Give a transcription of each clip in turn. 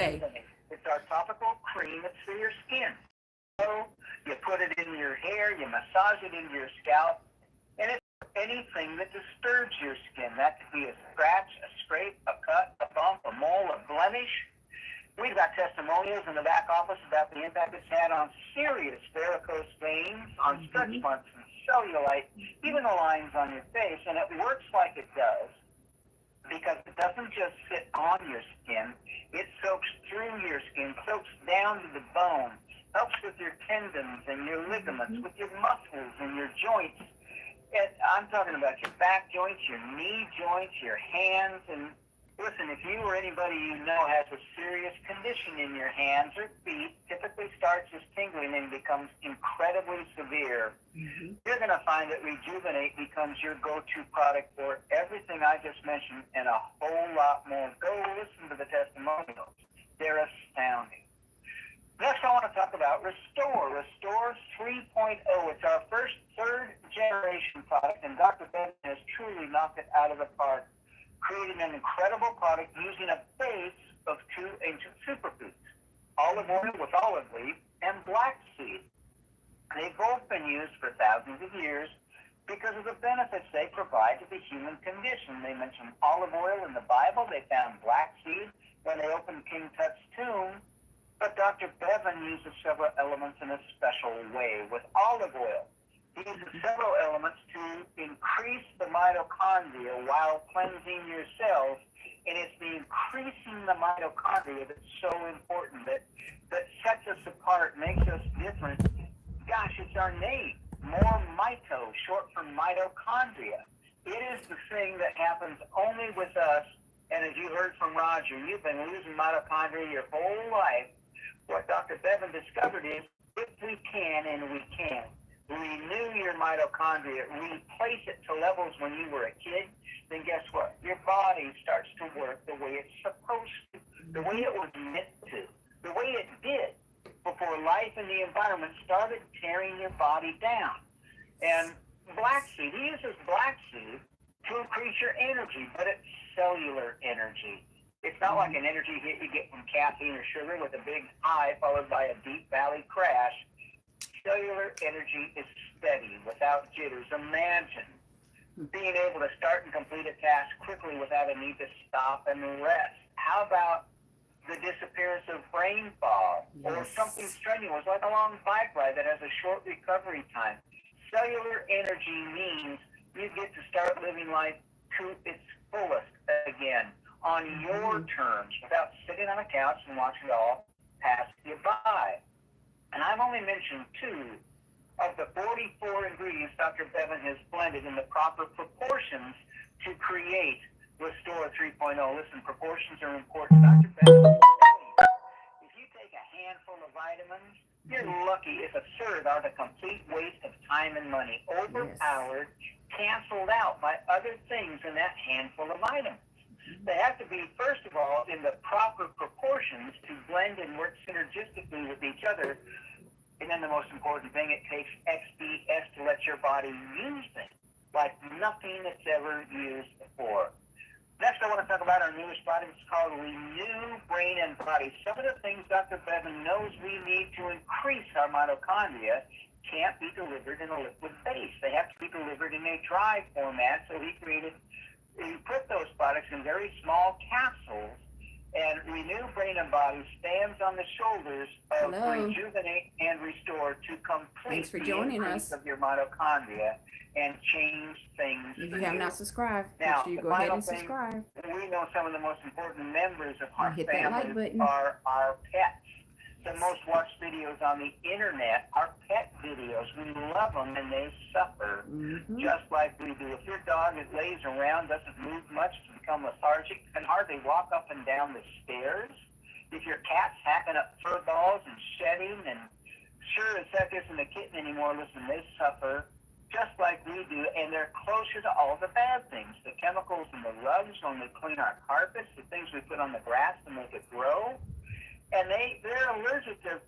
Rejuvenate. It's our topical cream. It's for your skin. So you put it in your hair, you massage it into your scalp, and it's anything that disturbs your skin. That could be a scratch, a scrape, a cut, a bump, a mole, a blemish. We've got testimonials in the back office about the impact it's had on serious varicose veins, on stretch marks and cellulite, even the lines on your face. And it works like it does because it doesn't just sit on your skin. It soaks through your skin, soaks down to the bone, helps with your tendons and your ligaments, with your muscles and your joints. And I'm talking about your back joints, your knee joints, your hands. And listen, if you or anybody you know has a serious condition in your hands or feet, typically starts as tingling and becomes incredibly severe, you're going to find that Rejuvenate becomes your go-to product for everything I just mentioned and a whole lot more. Go listen to the testimonials. They're astounding. Next, I want to talk about Restore. Restore 3.0. It's our first third-generation product, and Dr. Ben has truly knocked it out of the park, creating an incredible product using a base of two ancient superfoods, olive oil with olive leaf and black seed. They've both been used for thousands of years because of the benefits they provide to the human condition. They mentioned olive oil in the Bible. They found black seed when they opened King Tut's tomb. But Dr. Bevan uses several elements in a special way. With olive oil, he uses several elements to increase the mitochondria while cleansing your cells. And it's the increasing the mitochondria that's so important, that sets us apart, makes us different. Gosh, it's our name, MoreMito, short for mitochondria. It is the thing that happens only with us. And as you heard from Roger, you've been losing mitochondria your whole life. What Dr. Bevan discovered is, if we can, and we can, renew your mitochondria, replace it to levels when you were a kid, then guess what? Your body starts to work the way it's supposed to, the way it was meant to, the way it did before life and the environment started tearing your body down. And black seed, he uses black seed to increase your energy, but it's cellular energy. It's not like an energy hit you get from caffeine or sugar with a big high followed by a deep valley crash. Cellular energy is steady, without jitters. Imagine being able to start and complete a task quickly without a need to stop and rest. How about the disappearance of brain fog or something strenuous like a long bike ride that has a short recovery time? Cellular energy means you get to start living life to its fullest again, on your terms, without sitting on a couch and watching it all pass you by. And I've only mentioned 2 of the 44 ingredients Dr. Bevan has blended in the proper proportions to create Restore 3.0. Listen, proportions are important. Dr. Bevan, if you take a handful of vitamins, you're lucky if a third are the complete waste of time and money, overpowered, canceled out by other things in that handful of vitamins. They have to be, first of all, in the proper proportions to blend and work synergistically with each other. And then the most important thing, it takes XDS to let your body use them like nothing that's ever used before. Next, I want to talk about our newest product. It's called Renew Brain and Body. Some of the things Dr. Bevan knows we need to increase our mitochondria can't be delivered in a liquid base. They have to be delivered in a dry format, so he put those products in very small capsules, and Renew Brain and Body stands on the shoulders of Rejuvenate and Restore to complete the increase of your mitochondria and change things. If you have not subscribed, now, make sure you go ahead and subscribe. We know some of the most important members of our family are our pets. The most watched videos on the internet are pet videos. We love them and they suffer just like we do. If your dog lays around, doesn't move much, to become lethargic, can hardly walk up and down the stairs, if your cat's hacking up fur balls and shedding, and sure as heck isn't a kitten anymore, listen, they suffer just like we do, and they're closer to all the bad things. The chemicals in the rugs when we clean our carpets, the things we put on the grass to make it grow. And they're allergic to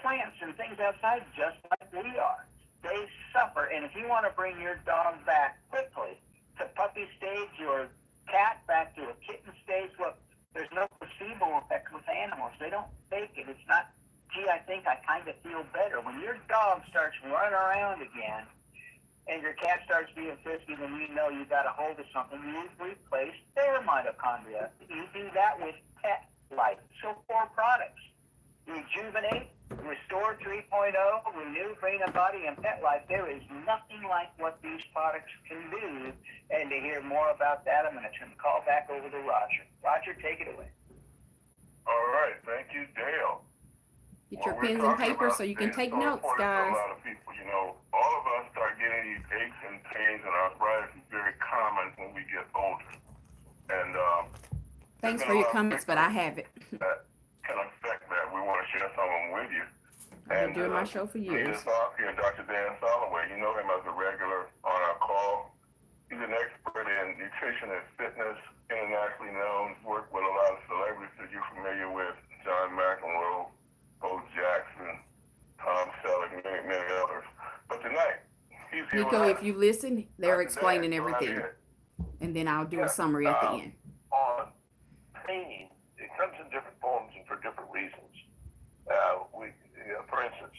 plants and things outside just like we are. They suffer. And if you want to bring your dog back quickly to puppy stage, your cat back to a kitten stage, look, There's no placebo effect with animals. They don't fake it. It's not, gee, I think I kind of feel better. When your dog starts running around again and your cat starts being frisky, then you know you got a hold of something. You replace their mitochondria. You do that with Petlife. So 4 products. Rejuvenate, Restore 3.0, Renew, Brain and Body, and Petlife. There is nothing like what these products can do. And to hear more about that, I'm going to turn the call back over to Roger. Roger, take it away. All right. Thank you, Dale. Get your pens and paper so you can take notes, guys. A lot of people, all of us start getting these aches and pains, and arthritis is very common when we get older. And thanks for your comments, but I have it. That can affect that. We want to share some of them with you. I've been doing my show for years. Here, Dr. Dan Soloway, you know him as a regular on our call. He's an expert in nutrition and fitness, internationally known, worked with a lot of celebrities that you're familiar with, John McEnroe, Bo Jackson, Tom Selleck, many, many others. But tonight, he's here. Nico, if you listen, they're explaining everything. And then I'll do a summary at the end. On pain, it comes in different forms and for different reasons. For instance,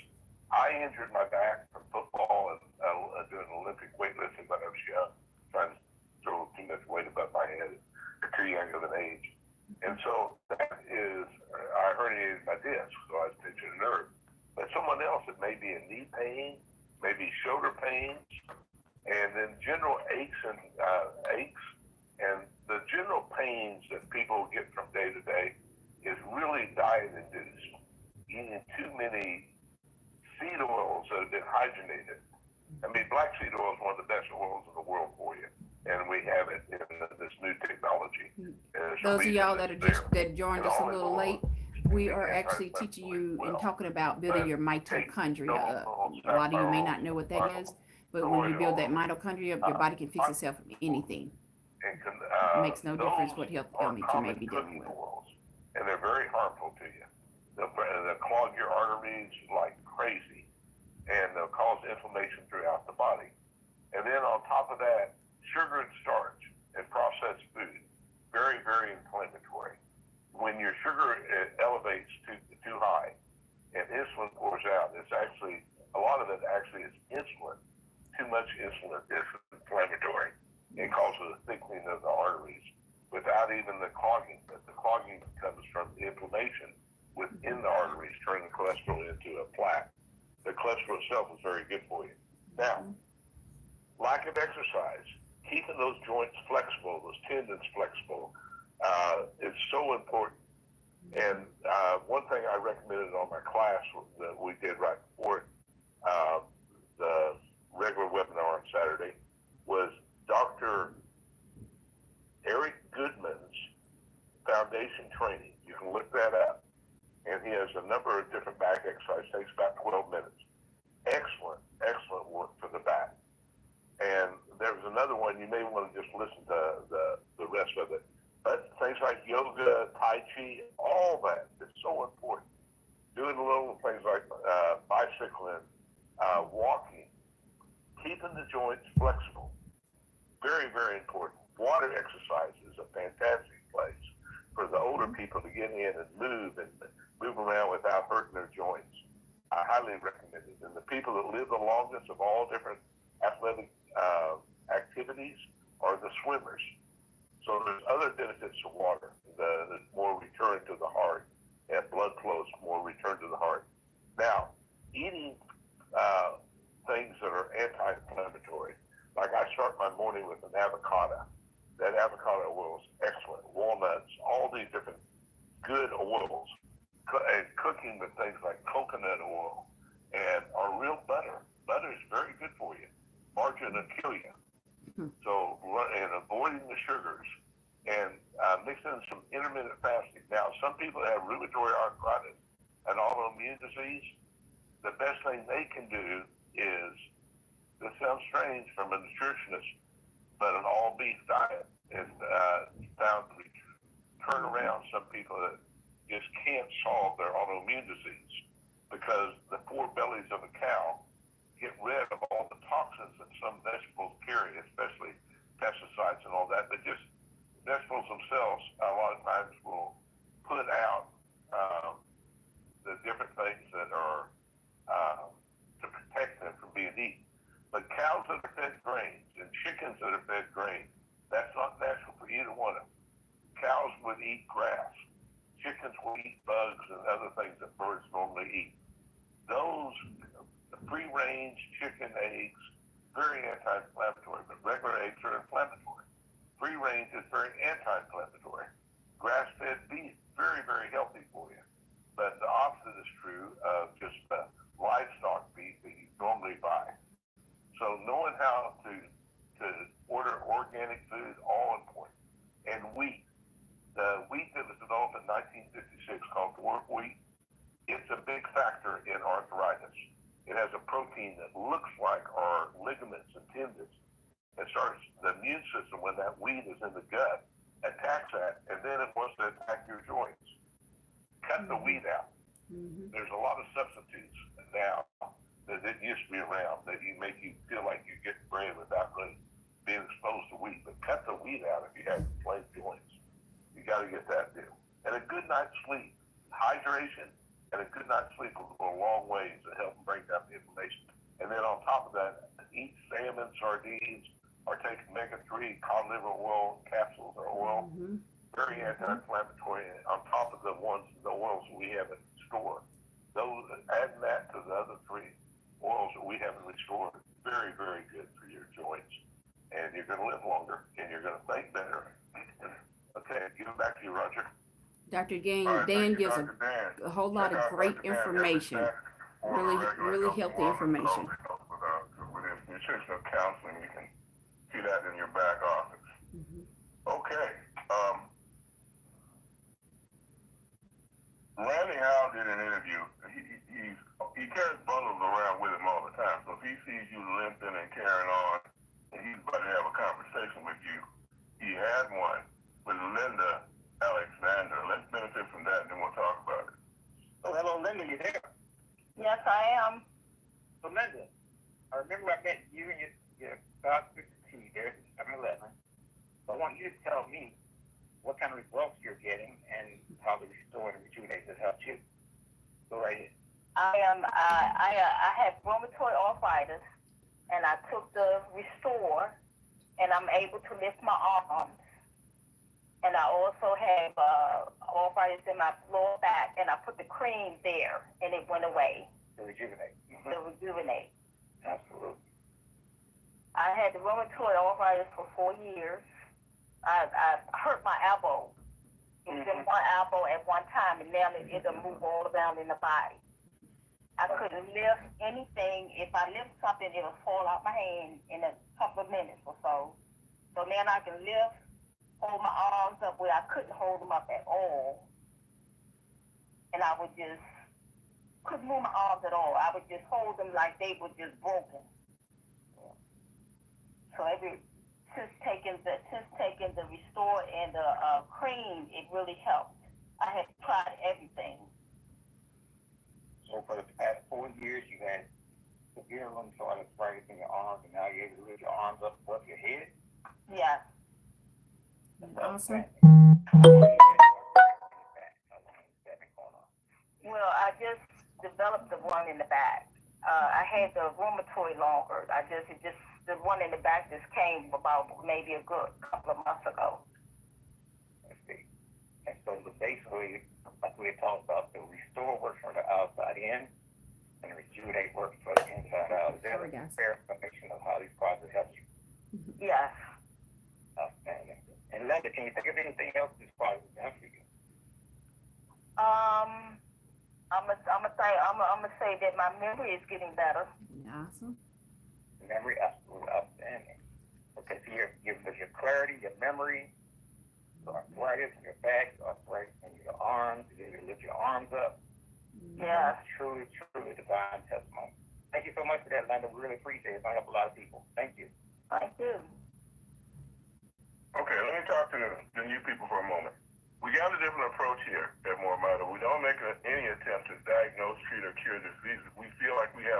I injured my back from football and doing Olympic weightlifting when I was young, trying to throw too much weight above my head at too young of an age. And so that is, I herniated my disc, so I was pinching a nerve. But someone else, it may be a knee pain, maybe shoulder pains, and then general aches. And the general pains that people get from day to day is really diet-induced. Eating too many seed oils that have been hydrogenated. I mean, black seed oil is one of the best oils in the world for you, and we have it in this new technology. Those of y'all that joined us a little late, we are actually teaching you and talking about building your mitochondria up. A lot of you may not know what that is, but when you build that mitochondria up, your body can fix itself from anything. It makes no difference what health ailment you may be dealing with. And they're very harmful to you. They'll clog your arteries like crazy, and they'll cause inflammation throughout the body. And then on top of that, sugar and starch and processed food, very, very inflammatory. When your sugar elevates too high and insulin pours out, it's actually, a lot of it actually is insulin. Too much insulin is inflammatory and causes a thickening of the arteries without even the clogging. But the clogging comes from the inflammation within the arteries, turning the cholesterol into a plaque. The cholesterol itself is very good for you. Now, lack of exercise, keeping those joints flexible, those tendons flexible, is so important. And one thing I recommended on my class that we did right before the regular webinar on Saturday was Dr. Eric Goodman's foundation training. You can look that up. And he has a number of different back exercises. Takes about 12 minutes. Excellent, excellent work for the back. And there was another one, you may want to just listen to the rest of it. But things like yoga, Tai Chi, all that is so important. Doing little things like bicycling, walking, keeping the joints flexible. Very, very important. Water exercise is a fantastic place for the older people to get in and move around without hurting their joints. I highly recommend it. And the people that live the longest of all different athletic activities are the swimmers. So there's other benefits to water. The more return to the heart, and blood flows, more return to the heart. Now, eating things that are anti-inflammatory, like I start my morning with an avocado. That avocado oil is excellent. Walnuts, all these different good oils. And cooking with things like coconut oil or real butter. Butter is very good for you. Margarine will kill you. So, and avoiding the sugars and mixing in some intermittent fasting. Now, some people have rheumatoid arthritis and autoimmune disease. The best thing they can do is, this sounds strange from a nutritionist, but an all-beef diet is found to turn around some people that just can't solve their autoimmune disease, because the 4 bellies of a cow get rid of all the toxins that some vegetables carry, especially pesticides and all that just vegetables themselves a lot of times will put out the different things that are to protect them from being eaten. But cows that are fed grains and chickens that are fed grains, that's not natural for either one of them. Cows would eat grass. Chickens will eat bugs and other things that birds normally eat. Those free-range chicken eggs, very anti-inflammatory, but regular eggs are inflammatory. Free-range is very anti-inflammatory. Grass-fed beef, very, very healthy for you. But the opposite is true of just livestock beef that you normally buy. So knowing how to order organic food, all important. And wheat. The wheat that was developed in 1956 called dwarf wheat, it's a big factor in arthritis. It has a protein that looks like our ligaments and tendons. It starts the immune system when that wheat is in the gut, attacks that, and then it wants to attack your joints. Cut the wheat out. There's a lot of substitutes now that didn't used to be around that make you feel like you get bread without really being exposed to wheat. But cut the wheat out if you have inflamed joints. You got to get that deal. And a good night's sleep, hydration, and a good night's sleep will go a long ways to help break down the inflammation. And then on top of that, eat salmon, sardines, or take omega-3 cod liver oil capsules or oil. Very anti-inflammatory. On top of the oils we have in store, those adding that to the other three oils that we have in the store, very, very good for your joints. And you're going to live longer, and you're going to think better. Okay, give it back to you, Roger. Dr. Dan gives a whole lot of great information. Really healthy information. With his nutritional counseling, you can see that in your back office. Okay. Randy Howe did an interview. He carries bundles around with him all the time. So if he sees you limping and carrying on, and he's about to have a conversation with you, he had one with Linda Alexander. Let's benefit from that, and then we'll talk about it. Oh, hello, Linda. You there? Yes, I am. So, Linda, I remember I met you and your doctor there at 7-Eleven. So I want you to tell me what kind of results you're getting and how the Restore and Rejuvenate has helped you. Go right ahead. I have rheumatoid arthritis, and I took the Restore, and I'm able to lift my arms. And I also have arthritis in my lower back, and I put the cream there, and it went away. The Rejuvenate. The Rejuvenate. Absolutely. I had the rheumatoid arthritis for 4 years. I hurt my elbow. It was in one elbow at one time, and now it'll move all around in the body. I couldn't lift anything. If I lift something, it'll fall out my hand in a couple of minutes or so. So now I can lift, hold my arms up where I couldn't hold them up at all. And I couldn't move my arms at all. I would just hold them like they were just broken. So since taking the Restore and the cream, it really helped. I have tried everything. So for the past 4 years, you had severe rheumatoid arthritis in your arms, and now you're able to lift your arms up above your head? Yes. Awesome. Well, I just developed the one in the back. I had the rheumatoid longer. The one in the back just came about maybe a good couple of months ago. I see. And so basically, like we had talked about, the Restore works from the outside in, and the Rejuvenate works from the inside out. Is there a fair explanation of how these products help you? Yes. Outstanding. And Linda, can you think of anything else this product has done for you? I'm gonna say that my memory is getting better. Awesome. Memory, absolutely outstanding. Okay, so your clarity, your memory, the arthritis in your back, the arthritis in your arms, you lift your arms up. Yes. Truly, truly divine testimony. Thank you so much for that, Linda. We really appreciate it. It's going to help a lot of people. Thank you. Thank you. Okay, let me talk to the new people for a moment. We got a different approach here at MoreMito. We don't make any attempt to diagnose, treat, or cure diseases. We feel like we know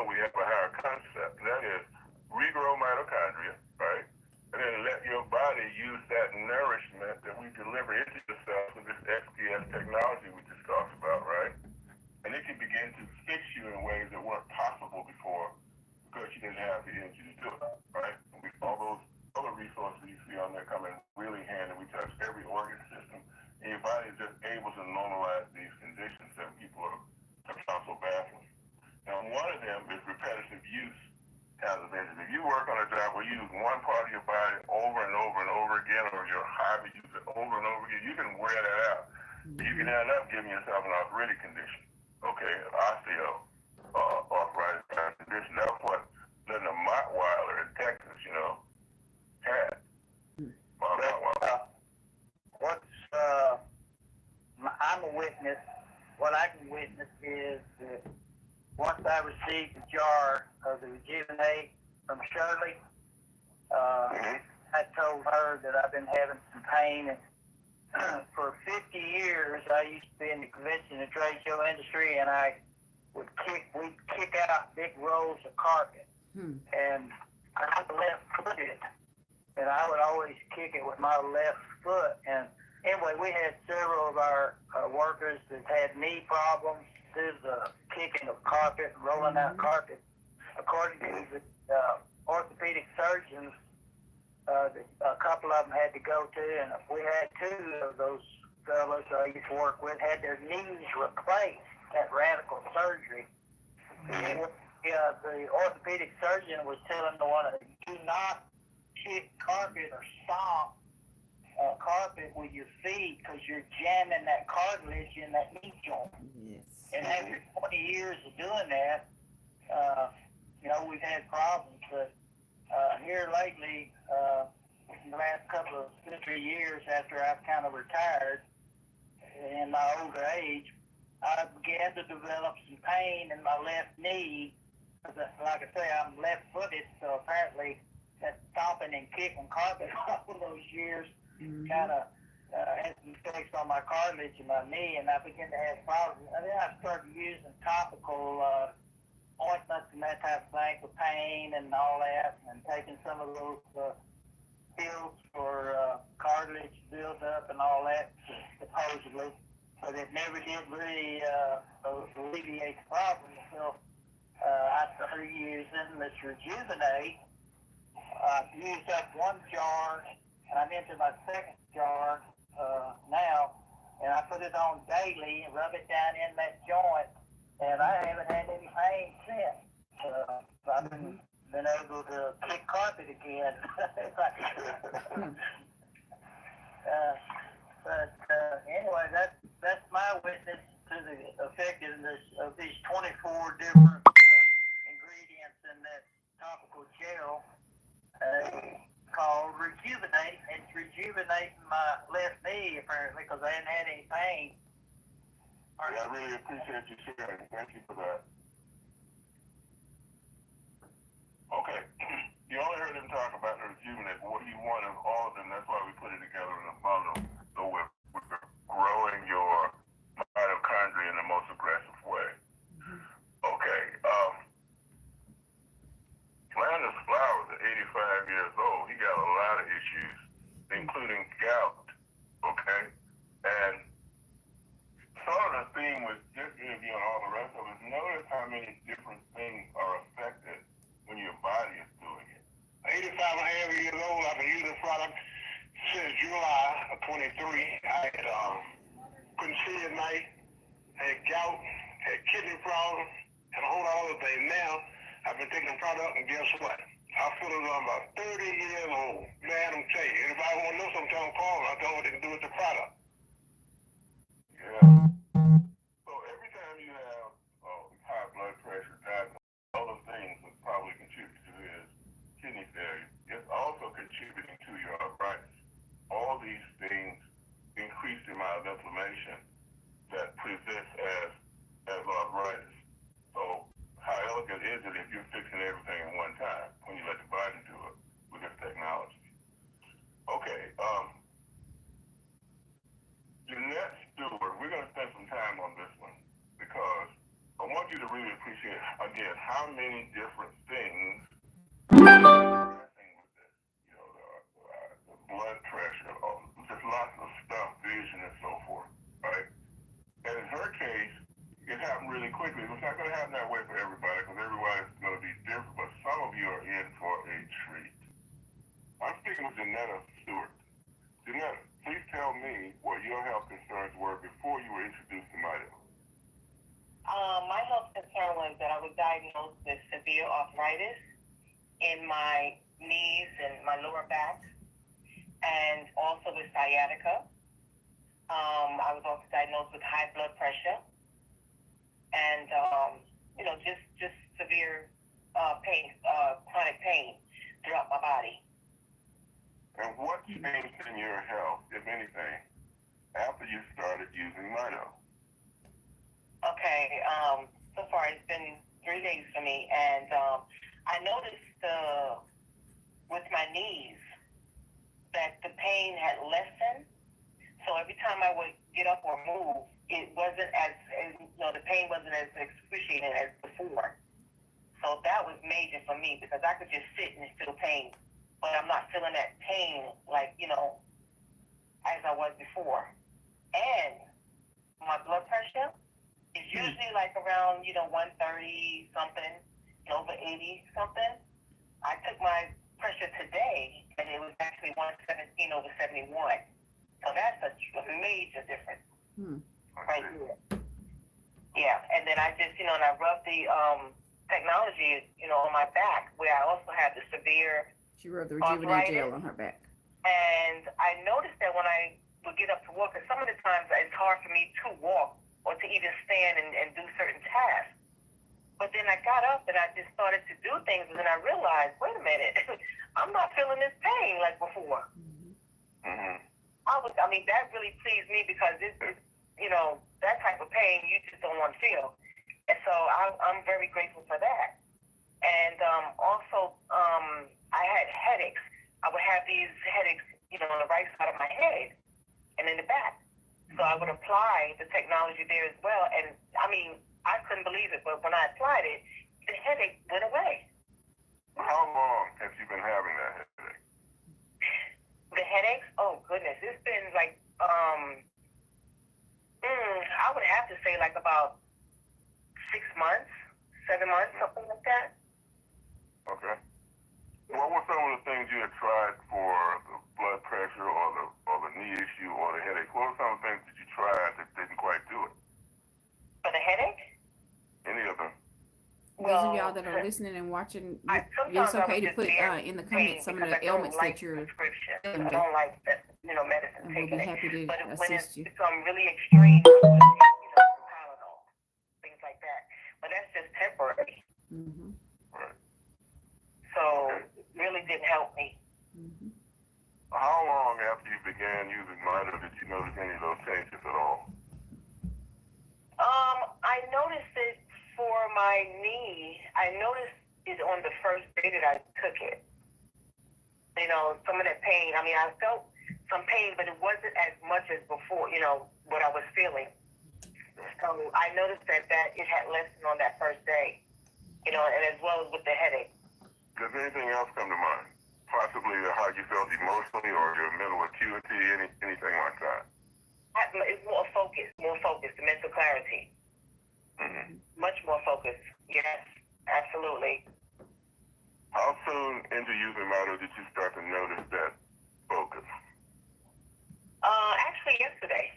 we have a higher concept. That is, regrow mitochondria, right? And then let your body use that nourishment that we deliver into the cells with this XPS technology we just talked about, right? And it can begin to fix you in ways that weren't possible before because you didn't have the energy to do it, right? And all those other resources you see on there come in really handy. We touch every organ system, and your body is just able to normalize these conditions that people have found so badly. Now, one of them is repetitive use has of energy. If you work on a job where you use one part of your body over and over and over again, or your hobby use it over and over again, you can wear that out. You can end up giving yourself an arthritic condition, okay, arthritis condition. That's what Linda Mottweiler in Texas, had. I'm a witness. What I can witness is that once I received the jar of the Rejuvenate from Shirley, I told her that I've been having some pain. And for 50 years, I used to be in the convention and trade show industry, and we'd kick out big rolls of carpet. And I'm left-footed, and I would always kick it with my left foot. And anyway, we had several of our workers that had knee problems. There's kicking of carpet, rolling out carpet. According to the orthopedic surgeons, a couple of them had to go to, and we had two of those fellows I used to work with had their knees replaced at radical surgery. The orthopedic surgeon was telling the one, do not kick carpet or stomp carpet with your feet because you're jamming that cartilage in that knee joint. Yes. And after 20 years of doing that, we've had problems. But here lately, in the last couple of 2 or 3 years after I've kind of retired in my older age, I began to develop some pain in my left knee. Like I say, I'm left-footed, so apparently that stomping and kicking carpet all those years kind of had some effects on my cartilage in my knee, and I began to have problems. And then I started using topical ointments and that type of thing for pain and all that, and taking some of those pills for cartilage build-up and all that, supposedly. But it never did really alleviate the problem until I started using this Rejuvenate. I've used up one jar, and I'm into my second jar now, and I put it on daily and rub it down in that joint, and I haven't had any pain since. I've been able to kick carpet again. But anyway, that's my witness to the effectiveness of these 24 different ingredients in that topical gel called Rejuvenate. It's rejuvenating my left knee, apparently, because I hadn't had any pain. I really appreciate you sharing. Thank you for that. Okay. You only heard him talk about the Rejuvenate. What he wanted of all of them, that's why we put it together in a bundle. So we're growing your mitochondria in the most aggressive way. Okay. Landis Flowers at 85 years old, he got a lot of issues, including gout. Okay? And sort of the theme with just interviewing all the rest of us, notice how many different things are affected when your body is doing it. 85 and a half years old, I've been using the product since July of 23. I had couldn't see at night, had gout, had kidney problems, and a whole lot of other things. Now, I've been taking the product, and guess what? I feel as though I'm about 30 years old. Man, I'm telling you, anybody want to know something, tell them call me. I tell them what they can do with the product. Yeah. So every time you have high blood pressure, diabetes, other things that probably contribute to this kidney failure, it's also contributing to your arthritis. All these things increase the amount of inflammation that presents as arthritis. So how elegant is it if you're fixing everything at one time when you let the body do it with this technology? Okay, Jeanette Stewart, we're going to spend some time on this one because I want you to really appreciate, again, how many different things are addressing with this. The blood pressure. happen really quickly. It's not going to happen that way for everybody because everybody's going to be different, but some of you are in for a treat. I'm speaking with Janetta Stewart. Janetta, please tell me what your health concerns were before you were introduced to Mito. My health concern was that I was diagnosed with severe arthritis in my knees and my lower back, and also with sciatica. I was also diagnosed with high blood pressure, and just severe pain, chronic pain throughout my body. And what changed in your health, if anything, after you started using Mito? Okay, so far it's been 3 days for me, and I noticed with my knees that the pain had lessened. So every time I would get up or move, it wasn't the pain wasn't as excruciating as before. So that was major for me because I could just sit and feel pain, but I'm not feeling that pain like, as I was before. And my blood pressure is usually like around, 130 something, over 80 something. I took my pressure today and it was actually 117 over 71. So that's a major difference. Right here. Yeah, and then I just, and I rubbed the technology, on my back where I also have the severe She rubbed the Rejuvenate Gel on her back. And I noticed that when I would get up to walk, and some of the times it's hard for me to walk or to even stand and do certain tasks. But then I got up and I just started to do things, and then I realized, wait a minute, I'm not feeling this pain like before. Mm-hmm. That really pleased me because it's that type of pain you just don't want to feel. And so I'm very grateful for that. And also, I had headaches. I would have these headaches, on the right side of my head and in the back. So I would apply the technology there as well. And I couldn't believe it, but when I applied it, the headache went away. How long have you been having that headache? The headaches? Oh goodness, it's been like I would have to say like about 6 months, 7 months, something like that. Okay. What were some of the things you had tried for the blood pressure or the knee issue or the headache? What were some of the things that you tried that didn't quite do it? For the headache? Any of them? Those of y'all that are listening and watching, it's okay to put in the comments some of the ailments that you're dealing with. I don't like that, medicine. And we'll be happy to assist you. But when it's really extreme, I would take, Tylenol, things like that. But that's just temporary. Mm-hmm. Right. So it really didn't help me. Mm-hmm. How long after you began using Mito did you notice any of those changes at all? I noticed it for my knee. I noticed it on the first day that I took it. Some of that pain. I felt some pain, but it wasn't as much as before, what I was feeling. So I noticed that it had lessened on that first day, and as well as with the headache. Does anything else come to mind? Possibly how you felt emotionally or your mental acuity, anything like that? It's more focused, the mental clarity. Mm-hmm. Much more focused. Yes, absolutely. How soon into using Mito did you start to notice that focus? Actually yesterday.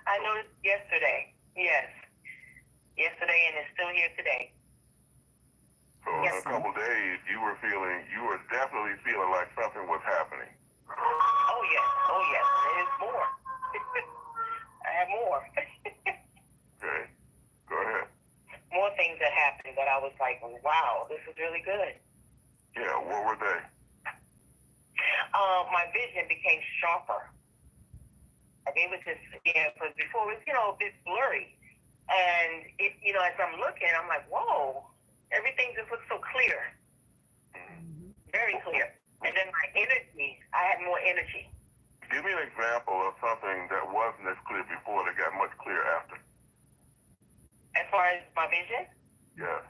I noticed yesterday. Yes. Yesterday, and it's still here today. So in a couple days, you were definitely feeling like something was happening. Oh yes. There's more. I have more. Okay, go ahead. More things that happened that I was like, wow, this is really good. Yeah, what were they? My vision became sharper. Like it was just, because before it was, a bit blurry. And it, as I'm looking, I'm like, whoa, everything just looks so clear. Mm-hmm. Very clear. And then my energy, I had more energy. Give me an example of something that wasn't as clear before that got much clearer after. As far as my vision? Yes.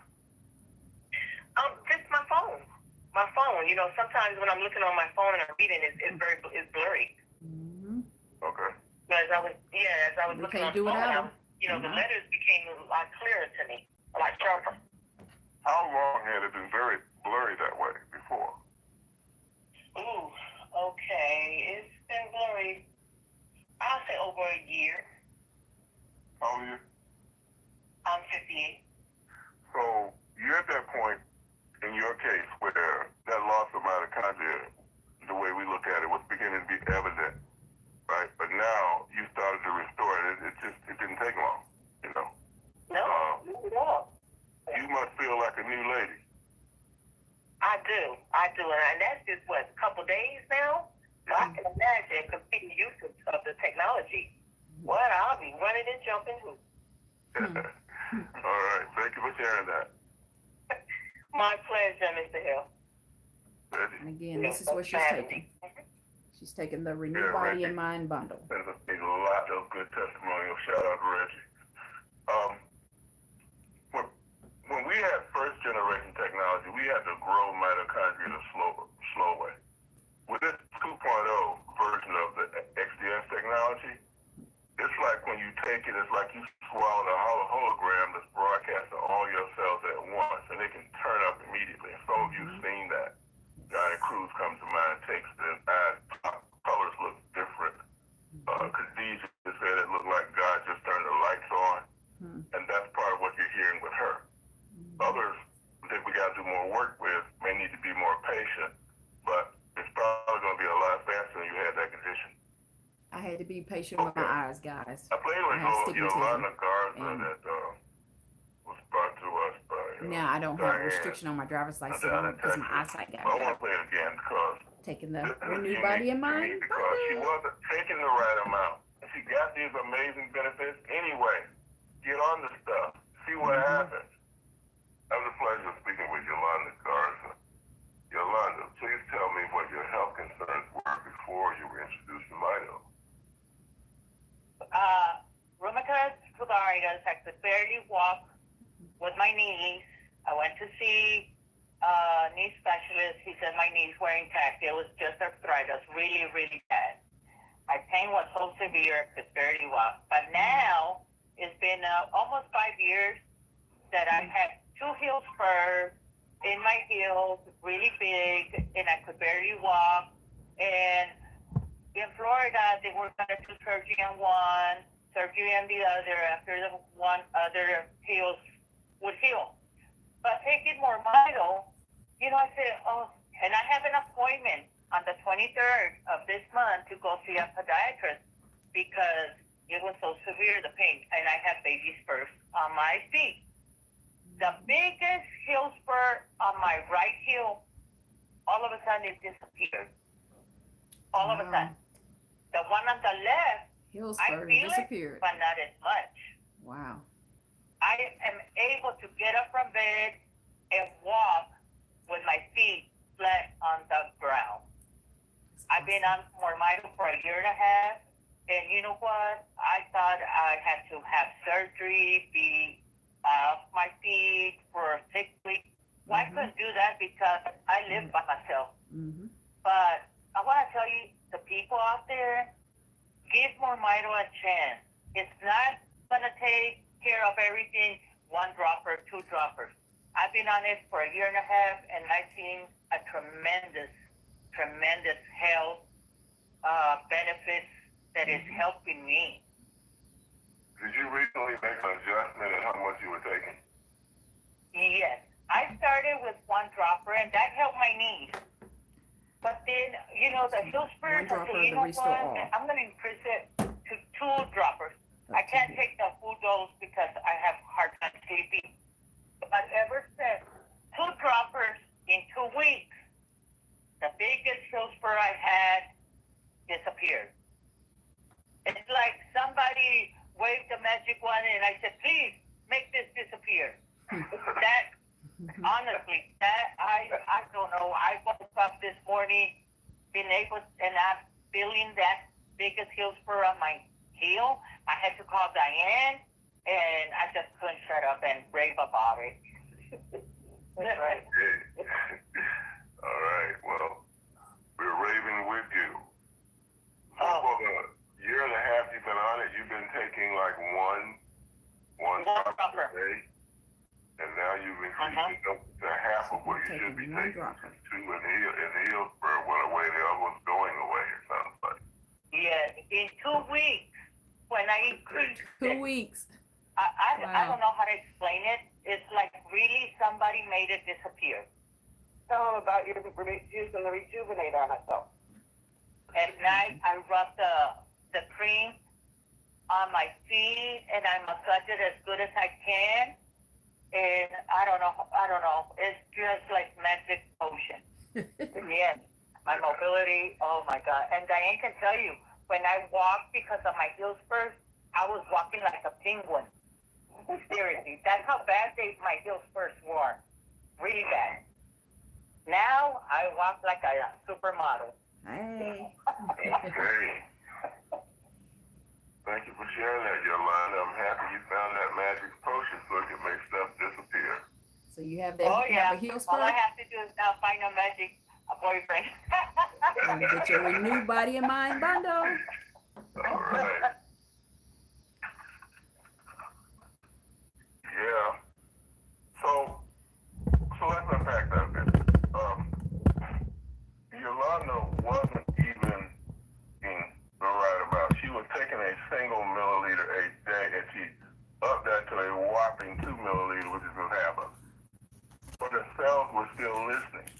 Just my phone. My phone. Sometimes when I'm looking on my phone and I'm reading, it's blurry. Mm-hmm. Okay. As I was looking on the phone, the letters became a lot clearer to me, a lot sharper. How long had it been very blurry that way before? Ooh, okay. It's been blurry. I'll say over a year. How old are you? I'm 58. So you're at that point in your case where that loss of mitochondria, the way we look at it, was beginning to be evident, right? But now you started to restore it. It didn't take long, you know. No, not at all. You must feel like a new lady. I do, and that's just a couple days now. So I can imagine complete use of the technology. What I'll be running and jumping hoops. All right, thank you for sharing that. My pleasure, Mr. Hill. And again, this is what she's taking. She's taking the Renew Body and Mind bundle. There's a lot of good testimonials. Shout out to Reggie. When we had first generation technology, we had to grow mitochondria the slow way. With this 2.0 version of the XDS technology, it's like when you take it, it's like you swallowed a hologram that's broadcast to all your cells at once, and it can turn up immediately. And some of you have seen that. Johnny Cruz comes to mind, takes it, and colors look different. Khadijah said it looked like God just turned the lights on, and that's part of what you're hearing with her. Others that we got to do more work with may need to be more patient, but it's probably going to be a lot faster when you had that condition. I had to be patient with my eyes, guys. I played with Yolanda Garza that was brought to us by now I don't have a restriction on my driver's license because my eyesight got I want to play it again because taking the Renew Body and Mind. Because she wasn't taking the right amount. She got these amazing benefits anyway. Get on the stuff. See what happens. It was a pleasure speaking with Yolanda Garza. Yolanda, please tell me what your health concerns were before you were introduced to Mito. Rheumatoid arthritis. I could barely walk with my knees. I went to see a knee specialist. He said my knees were intact. It was just arthritis, really, really bad. My pain was so severe, I could barely walk. But now, it's been almost 5 years that I've had 2 heel spurs in my heels, really big, and I could barely walk. And in Florida, they were going to do surgery on one, surgery on the other, after the one other heels would heal. But taking MoreMito, I said, and I have an appointment on the 23rd of this month to go see a podiatrist because it was so severe, the pain, and I have baby spurs on my feet. The biggest heel spur on my right heel, all of a sudden it disappeared. All of a sudden. The one on the left, Heel I spur feel disappeared. it, but not as much. Wow. I am able to get up from bed and walk with my feet flat on the ground. I've been on MoreMito for a year and a half, and you know what? I thought I had to have surgery, be off my feet for 6 weeks. Well, I couldn't do that because I live by myself. But I want to tell you, the people out there, give MoreMito a chance. It's not going to take care of everything, 1 dropper, 2 droppers. I've been on it for a year and a half, and I've seen a tremendous health benefits that is helping me. Did you recently make an adjustment in how much you were taking? Yes. I started with 1 dropper, and that helped my knees. But then, the heel spurs, I said, you know what? I'm going to increase it to 2 droppers. I can't take the full dose because I have a hard time sleeping. But ever since, 2 droppers in 2 weeks, the biggest heel spur I had disappeared. It's like somebody waved a magic wand and I said, please make this disappear. That, honestly, I don't know. I woke up this morning, being able, and I'm feeling that biggest heel spur on my heel. I had to call Diane, and I just couldn't shut up and rave about it. That's right. All right. Well, we're raving with you. So for the year and a half you've been on it, you've been taking like 1 dropper. And now you've increased it up to half of what you should be taking. Two in Hillsborough went away, the other one's going away, it sounds like. Yeah, in 2 weeks, when I increased 2 weeks. I don't know how to explain it. It's like really somebody made it disappear. Tell them about using the Rejuvenate on myself. At night, I rub the cream on my feet and I massage it as good as I can. And I don't know. It's just like magic potion. Yes, my mobility. Oh my God! And Diane can tell you when I walk because of my heel spurs, I was walking like a penguin. Seriously, that's how bad my heel spurs were. Really bad. Now I walk like a supermodel. Hey. Okay. Thank you for sharing that, Yolanda. I'm happy you found that magic potion so it can make stuff disappear. So you have that. Oh yeah. Have a heel All spur? I have to do is now find a magic boyfriend. And get your Renew Body and Mind bundle. All right. Yeah. So let's unpack that a bit. Yolanda wasn't even in the right amount. She was taking a single milliliter a day, and she upped that to a whopping 2 milliliters, which is a half of. But the cells were still listening,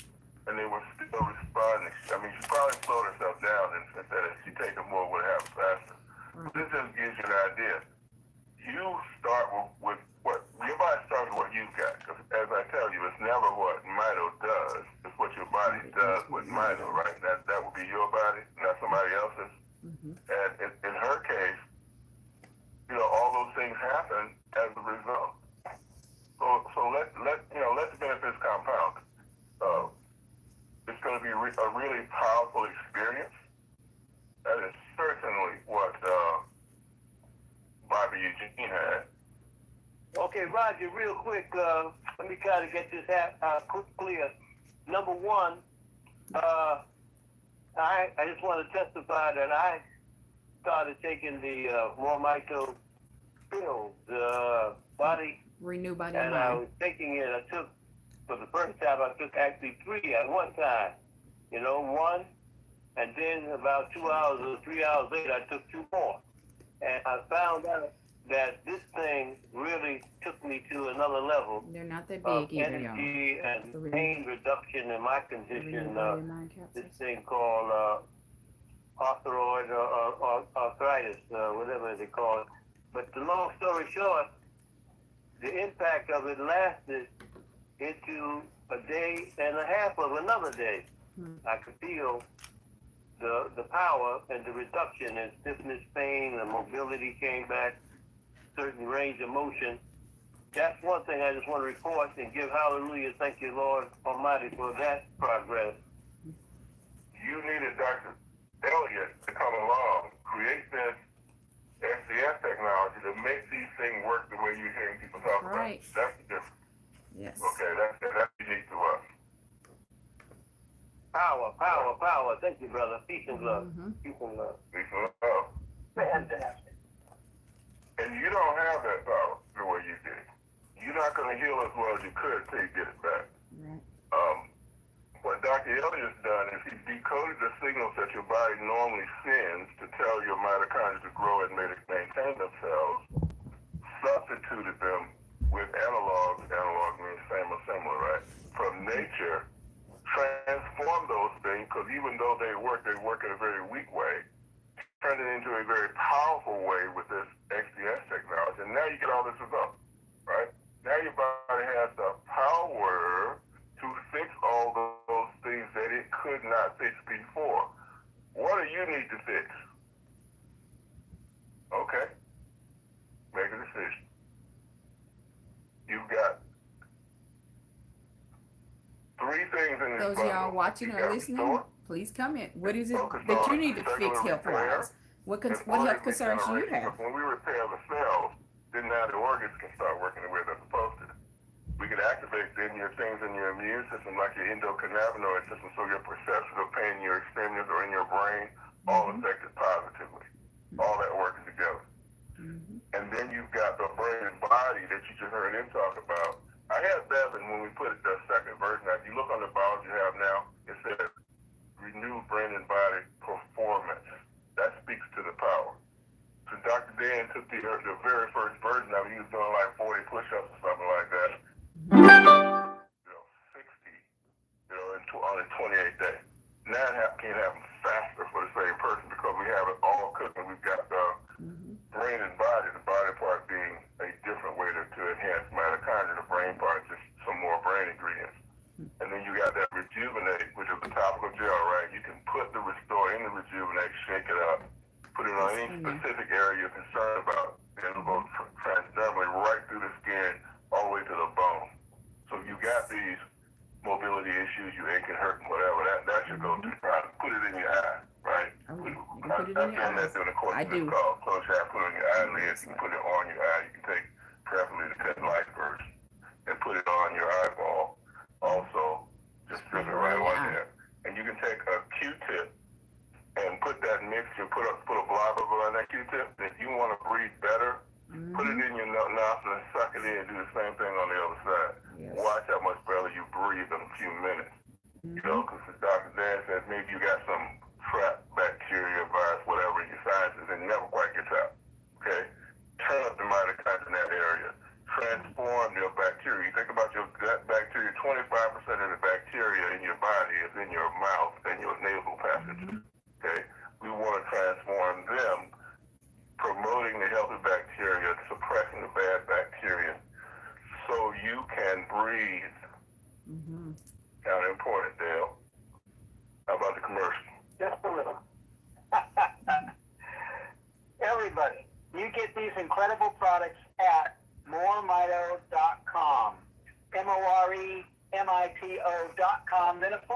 and they were still responding. I mean, she probably slowed herself down and said that if she taken more, it would happen faster. This just gives you an idea. You start with what your body starts with what you've got. Because as I tell you, it's never what Mito does. It's what your body does with Mito, right? That would be your body, not somebody else's. Mm-hmm. And in her case, all those things happen as a result. So let the benefits compound. It's going to be a really powerful experience. That is certainly what Bobby Eugene had. Okay, Roger, real quick, let me try to get this clear. Number one, I just want to testify that I started taking the MoreMito pills, body, Renew Body and and I Mind. was taking it. I took, for the first time, I took actually 3 at one time. One, and then about 2 hours or 3 hours later, I took 2 more. And I found out that this thing really took me to another level They're not that of big either, y'all. energy and pain reduction in my The Renew condition. Body and Mind This capsules. thing called arthritis or arthritis, whatever they call it. But the long story short, the impact of it lasted into a day and a half of another day. I could feel the power and the reduction in stiffness, pain, the mobility came back, certain range of motion. That's one thing I just want to report and give hallelujah. Thank you, Lord Almighty, for that progress. You needed Dr. Elliott to come along, create this SDS technology to make these things work the way you're hearing people talk Right. about. That's the difference. Yes. Okay, that's unique to us. Power, power, power. Thank you, brother. Peace and love. Mm-hmm. Peace and love. Peace and love. Fantastic. And you don't have that power the way you did. You're not going to heal as well as you could till you get it back. Right. What Dr. Elliott's done is he decoded the signals that your body normally sends to tell your mitochondria to grow and maintain themselves, substituted them with analogs. Analog means same or similar, right? From nature, transform those things, because even though they work in a very weak way, turn it into a very powerful way with this XDS technology. And now you get all this result, right? Now your body has the power to fix all those things that it could not fix before. What do you need to fix? Okay. Make a decision. You've got 3 things in this Those of y'all watching or listening, please comment. What is it that you need to fix health-wise? What health concerns do you have? When we repair the cells, then now the organs can start working the way they're supposed to. We can activate then your things in your immune system, like your endocannabinoid system, so your perception of pain in your extremities or in your brain, all affected positively. All that working together. And then you've got the brain and body that that you just heard him talk about, I had Bevan when we put the second version out. If you look on the bottle you have now, it says Renew Brain and Body Performance. That speaks to the power. So Dr. Dan took the very first version of it. He was doing like 40 push-ups or something like that. 60, on a 28 day. Now can't have them faster for the same person because we have it all cooking. We've got the brain and body, the body part being a different way to enhance mitochondria, the brain part just some more brain ingredients. And then you got that Rejuvenate, which is the topical gel, right? You can put the Restore in the Rejuvenate, shake it up, put it on any specific area you're concerned about, and it'll go transdermally right through the skin all the way to the bone. So you got these mobility issues, you aching, hurting, whatever, that should go to try to put it in your eye, right? Put it in your I've done that during the course of this call. Close your eye, put it on your eyelids, you can put it on your eye, you can take preferably the Petlife version and put it on your eyeball. Also, just drip it right on there. And you can take a Q-tip and put that mixture, put a blob of it on that Q-tip. If you want to breathe better, put it in your nostril and suck it in and do the same thing on the other side. Yes. Watch how much better you breathe in a few minutes. You know, because Dr. Dan says maybe you got some trapped bacteria, virus, whatever in your sinuses and never quite gets out. Okay? Turn up the mitochondria in that area. Transform your bacteria. You think about your gut bacteria, 25% of the bacteria in your body is in your mouth and your nasal passage. Okay? We want to transform them, promoting the healthy bacteria, suppressing the bad bacteria, so you can breathe. Kind of important, Dale. How about the commercial? Just a little. Everybody, you get these incredible products at MoreMito.com. MoreMito.com, then a /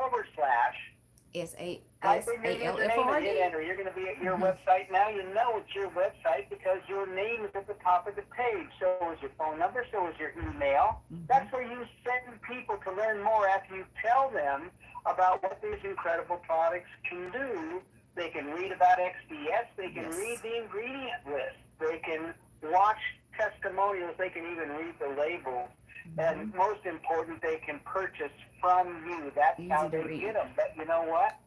type in your username and hit enter. You're going to be at your website now. You know it's your website because your name is at the top of the page. So is your phone number. So is your email. That's where you send people to learn more after you tell them about what these incredible products can do. They can read about XDS. They can read the ingredient list. They can watch testimonials. They can even read the labels. And most important, they can purchase from you. That's how they get them. But you know what?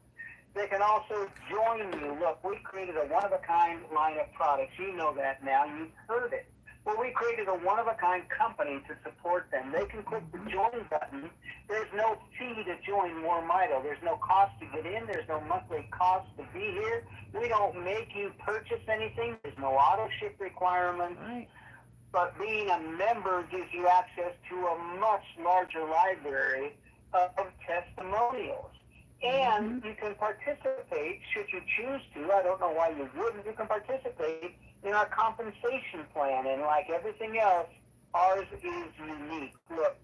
They can also join you. Look, we created a one-of-a-kind line of products. You know that now. You've heard it. Well, we created a one-of-a-kind company to support them. They can click the join button. There's no fee to join MoreMito. There's no cost to get in. There's no monthly cost to be here. We don't make you purchase anything. There's no auto ship requirements. But being a member gives you access to a much larger library of testimonials. And you can participate, should you choose to. I don't know why you wouldn't. You can participate in our compensation plan. And like everything else, ours is unique. Look,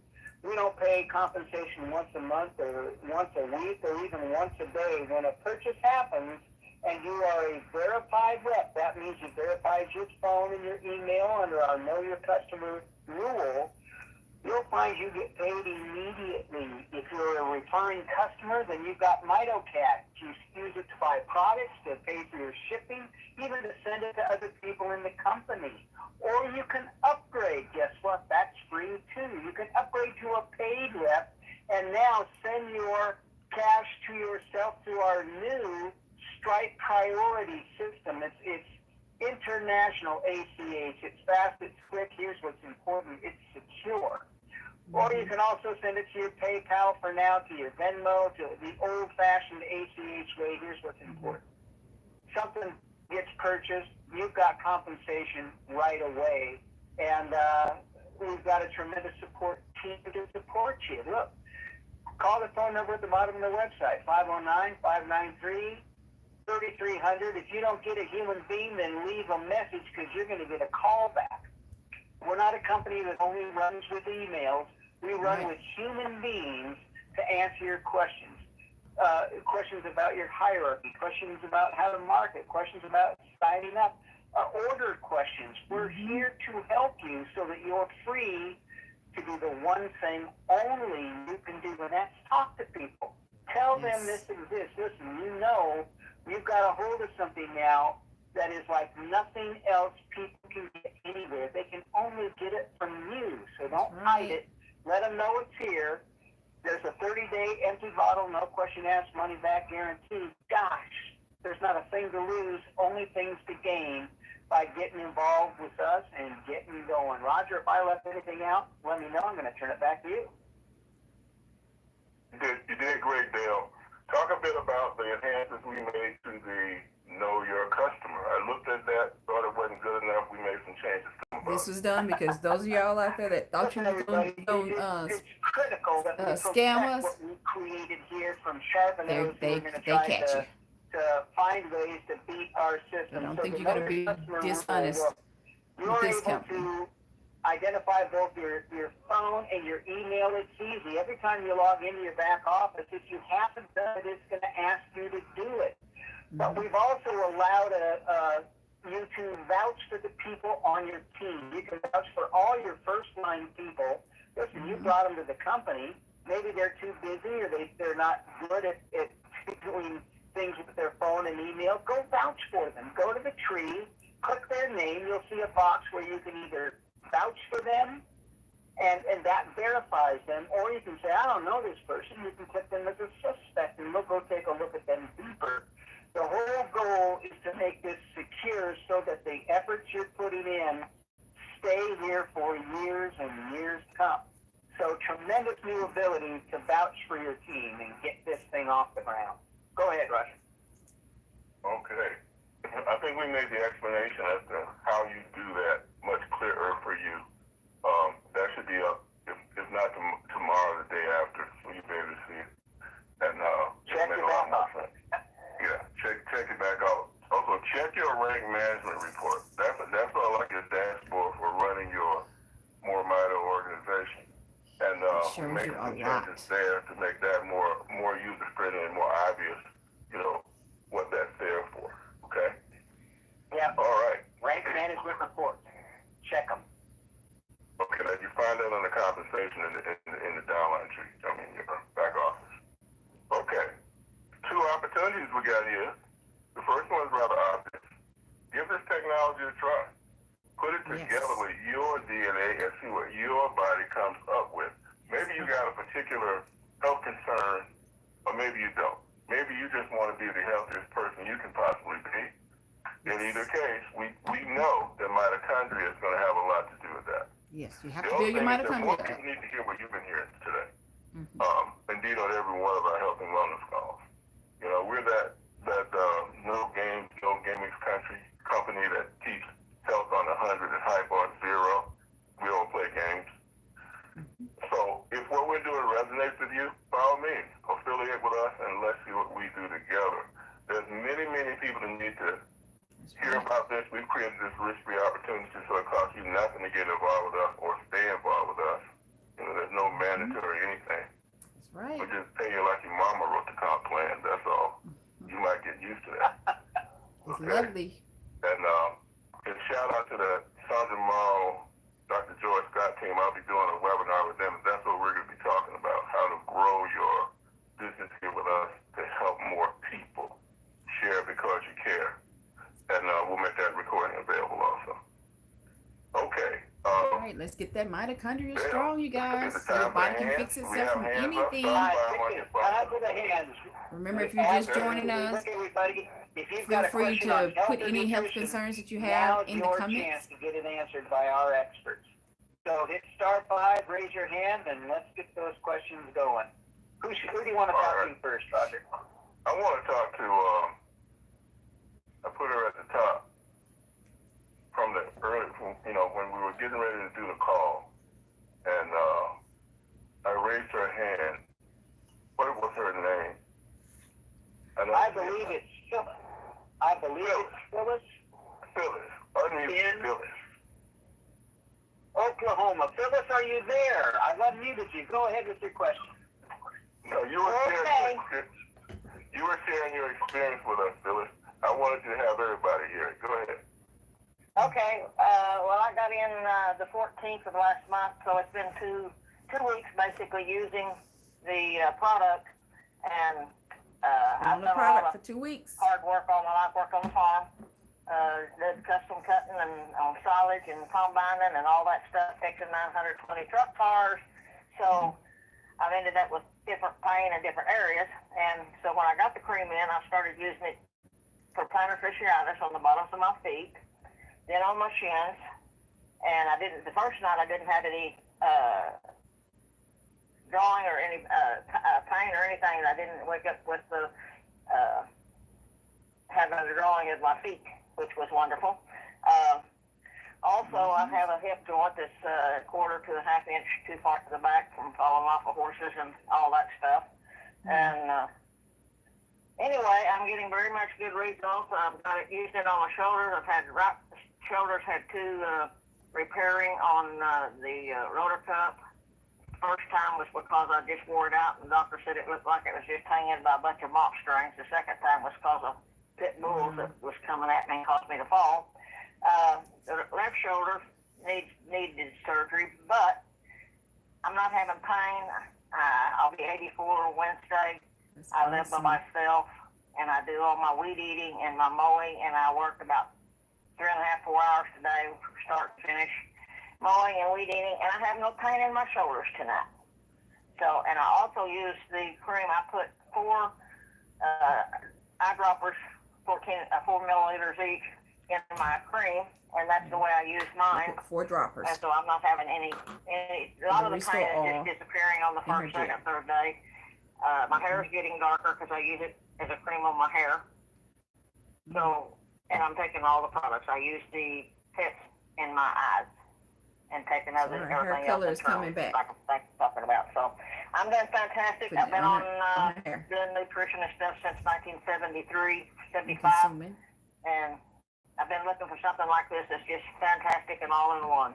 we don't pay compensation once a month or once a week or even once a day. When a purchase happens and you are a verified rep, that means you verified your phone and your email under our Know Your Customer rule, you'll find you get paid immediately. If you're a referring customer, then you've got MitoCat. You use it to buy products, to pay for your shipping, even to send it to other people in the company. Or you can upgrade. Guess what? That's free too. You can upgrade to a paid rep and now send your cash to yourself through our new Stripe Priority system. It's international ACH. It's fast, it's quick. Here's what's important. It's secure. Or you can also send it to your PayPal for now, to your Venmo, to the old-fashioned ACH way. Here's what's important. Something gets purchased, you've got compensation right away. And we've got a tremendous support team to support you. Look, call the phone number at the bottom of the website, 509-593-3300. If you don't get a human being, then leave a message because you're going to get a call back. We're not a company that only runs with emails. We run with human beings to answer your questions. Questions about your hierarchy, questions about how to market, questions about signing up, order questions. We're here to help you so that you're free to do the one thing only you can do, and that's talk to people. Tell them this exists. Listen, you know you've got a hold of something now that is like nothing else people can get anywhere. They can only get it from you. don't hide it. Let them know it's here. There's a 30-day empty bottle, no question asked, money back guarantee. Gosh, there's not a thing to lose, only things to gain by getting involved with us and getting going. Roger, if I left anything out, let me know. I'm going to turn it back to you. You did great, Dale. Talk a bit about the enhancements we made to the Know Your Customer. I looked at that, thought it wasn't good enough. We made some changes. This was done because those of y'all out there that thought you were going It's critical that we scam protect us. what we created here from sharp and those who are going to They try catch you. to find ways to beat our system. I don't So think the you're going Know to Your be Customer dishonest rule, with you're this able company. to identify both your phone and your email. It's easy. Every time you log into your back office, if you haven't done it, it's going to ask you to do it. But we've also allowed you to vouch for the people on your team. You can vouch for all your first-line people. Listen, you brought them to the company. Maybe they're too busy or they're not good at doing things with their phone and email. Go vouch for them. Go to the tree, click their name. You'll see a box where you can either vouch for them, and that verifies them, or you can say, I don't know this person. You can click them as a suspect, and we'll go take a look at them deeper. The whole goal is to make this secure so that the efforts you're putting in stay here for years and years to come. So tremendous new ability to vouch for your team and get this thing off the ground. Go ahead, Roger. Okay. I think we made the explanation as to how you do that much clearer for you. That should be up, if not tomorrow, the day after, so you'll be able to see it. And check it back off. Yeah, check it back out. Also, check your rank management report. That's all like your dashboard for running your MoreMito organization. And we make some changes there to make that more user friendly and more obvious. You know what that's there for. Okay. Yeah. All right. Rank management report. Check them. Okay, now you find that under compensation in the downline tree. I mean, your back office. Okay. 2 opportunities we got here. The first one is rather obvious. Give this technology a try. Put it together with your DNA and see what your body comes up with. Maybe you got a particular health concern, or maybe you don't. Maybe you just want to be the healthiest person you can possibly be. In either case, we know that mitochondria is going to have a lot to do with that. Yes, you have to build your mitochondria. More people need to hear what you've been hearing today. Indeed, on every one of our health and wellness calls. You know, we're that no gimmicks company that keeps health on 100 and hype on 0. We don't play games. So if what we're doing resonates with you, by all means, affiliate with us and let's see what we do together. There's many, many people that need to hear about this. We've created this risk-free opportunity, so it costs you nothing to get involved with us or stay involved with us. You know, there's no mandatory anything. That's right. We just pay you like your mama wrote the comp plan. That's all. You might get used to that. It's lovely. And shout out to the Sandra Morrow, Dr. George Scott team. I'll be doing a webinar with them. That's what we're going to be talking about, how to grow your business here with us to help more people. Share because you care. And we'll make that recording available also. Okay. All right, let's get that mitochondria strong, you guys. Your body can fix itself from anything. Remember, if you're just joining us, feel free to put any health concerns that you have in the comments. Chance to get it answered by our experts. So hit *5, raise your hand, and let's get those questions going. Who do you want to talk to first, Roger? I want to talk to, I put her at the top from the early, when we were getting ready to do the call, and I raised her hand. What was her name? I believe it's Phyllis. I believe it's Phyllis. Phyllis. Unmute Phyllis. Oklahoma. Phyllis, are you there? I've unmuted you. Go ahead with your question. No, you were sharing your experience with us, Phyllis. I wanted you to have everybody here. Go ahead. Okay. Well, I got in the 14th of last month, so it's been two weeks basically using the product, and on the product for 2 weeks. Hard work all my life, work on the farm, did custom cutting and on silage and combining and all that stuff, fixing 920 truck cars. So I've ended up with different pain in different areas. And so when I got the cream in, I started using it for plantar fasciitis on the bottoms of my feet, then on my shins. And the first night I didn't have any drawing or any pain or anything. I didn't wake up with the having a drawing of my feet, which was wonderful. Also, I have a hip joint that's a quarter to a half inch too far to the back from falling off of horses and all that stuff. And anyway, I'm getting very much good results. I've got it used it on my shoulders. I've had right shoulders, had two repairing on the rotor cup. First time was because I just wore it out, and the doctor said it looked like it was just hanging by a bunch of mop strings. The second time was because of pit bulls that was coming at me and caused me to fall. The left shoulder needed surgery, but I'm not having pain. I'll be 84 Wednesday. I live by myself, and I do all my weed eating and my mowing, and I work about 3.5, 4 hours today, start to finish, mowing and weed eating, and I have no pain in my shoulders tonight. So, and I also use the cream. I put 4 eyedroppers, 4 milliliters each, in my cream, and that's the way I use mine. 4 droppers. And so I'm not having any a lot of the pain is just disappearing on the first, second, third day. My hair is getting darker because I use it as a cream on my hair. So, and I'm taking all the products. I use the pets in my eyes and taking other everything hair color else is coming back. like I'm talking about. So I'm doing fantastic. I've been on doing nutrition and stuff since 1973, 75, and I've been looking for something like this that's just fantastic and all in one.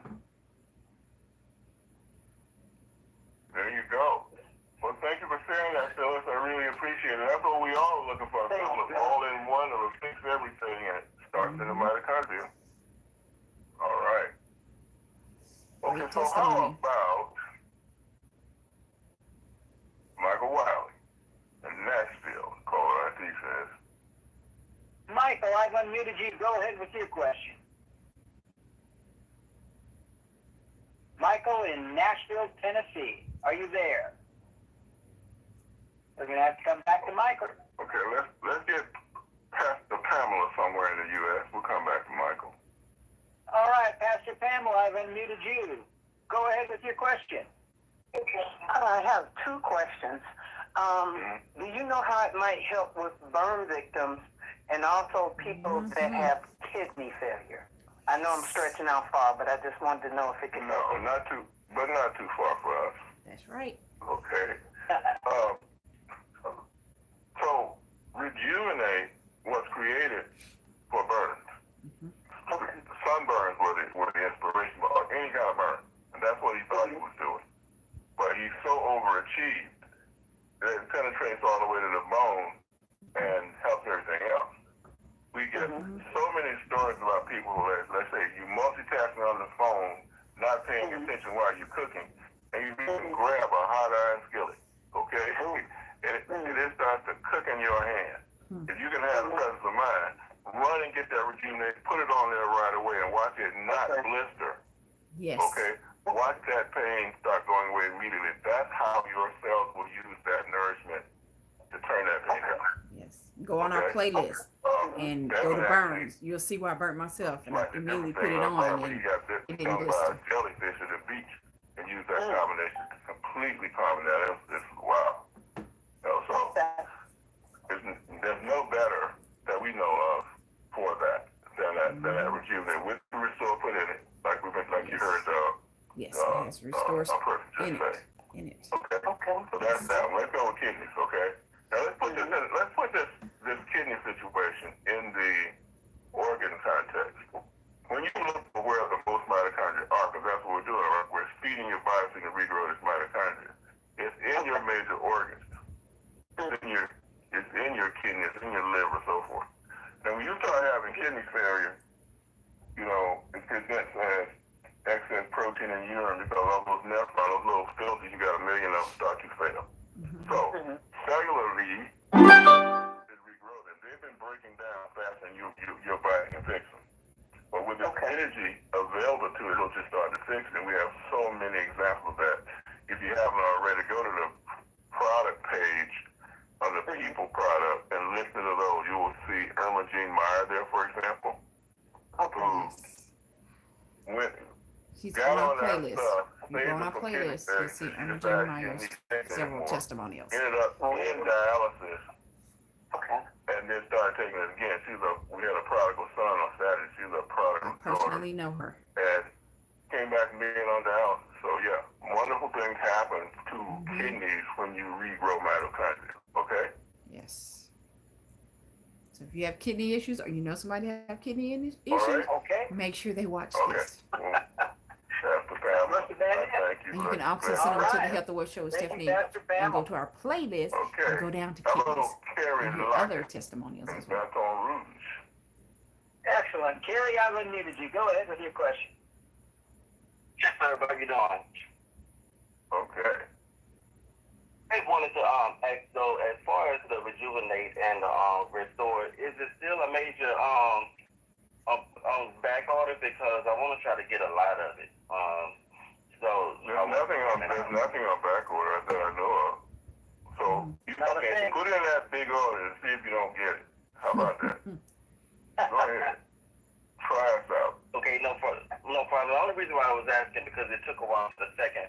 There you go. Well, thank you for sharing that, Phyllis. I really appreciate it. That's what we all are looking for. All in one, it'll fix everything, and it starts in the mitochondria. All right. Okay, so how about Michael Wiley in Nashville? Caller ID says. Michael, I've unmuted you. Go ahead with your question. Michael in Nashville, Tennessee. Are you there? We're going to have to come back to Michael. Okay, let's get past the Pamela somewhere in the U.S. We'll come back to Michael. All right, Pastor Pamela, I've unmuted you. Go ahead with your question. I have 2 questions. Do you know how it might help with burn victims and also people that have kidney failure? I know I'm stretching out far, but I just wanted to know if it can help. No, not too far for us. That's right. Okay. So Rejuvenate was created for burns. Sunburns were the inspiration, or any kind of burn, and that's what he thought he was doing. But he so overachieved that it penetrates all the way to the bone and helps everything else. We get so many stories about people who, let's say, you multitasking on the phone, not paying attention while you're cooking, and you can grab a hot iron skillet, okay? And it starts to cook in your hand. If you can have the presence of mind, run and get that Rejuvenate, put it on there right away, and watch it not blister. Yes. Okay? Watch that pain start going away immediately. That's how your cells will use that nourishment to turn that pain out. Yes. Go on our playlist and go to burns. You'll see where I burnt myself, and I immediately put it on, and it didn't blister. Jellyfish at the beach and use that combination to completely calm it down. It's wow. So there's no better that we know of for that than that Rejuvenate with the Restore put in it, like you heard. Yes, it has restores in it. Okay. So that's that. Let's go with kidneys. Okay. Now let's put this kidney situation in the organ context. When you look for where the most mitochondria are, because that's what we're doing, right? We're feeding your body so you can regrow this mitochondria. It's in your major organs. It's in your kidneys, in your liver, so forth. Now, when you start having kidney failure, it presents as excess protein in urine because all those nephron, those little filters, you got a million of them start to fail. So, cellularly, is regrowth. They've been breaking down faster than you your body can fix them. But with the energy available to it, it'll just start to fix it. And we have so many examples of that. If you haven't already, go to the product page of the People product and listen to those. You will see Irma Jean Meyer there, for example, who went. She's on our playlist. You go on our playlist, you'll see Irma Jean Meyer's several testimonials. Ended up in dialysis. Okay. And then started taking it again. We had a prodigal son on Saturday. She's a prodigal I personally know her. And came back and being on dialysis. So yeah, wonderful things happen to kidneys when you regrow mitochondria. Okay? Yes. So if you have kidney issues or you know somebody have kidney issues, Right. make sure they watch this. That's the family. Thank you. And you can also send them to the Health Award Show with Stephanie and go to our playlist and go down to kidneys and hear other testimonials as well. Baton Rouge. Excellent. Carrie, I've unmuted you. Go ahead with your question. Yes, sir. How you doing? Okay. I wanted to ask, though, as far as the rejuvenate and the restore, is it still a major back order? Because I want to try to get a lot of it. There's nothing on back order that I know of. So put in that big order and see if you don't get it. How about that? Go ahead. Try us out. Okay, no problem. The only reason why I was asking because it took a while for the second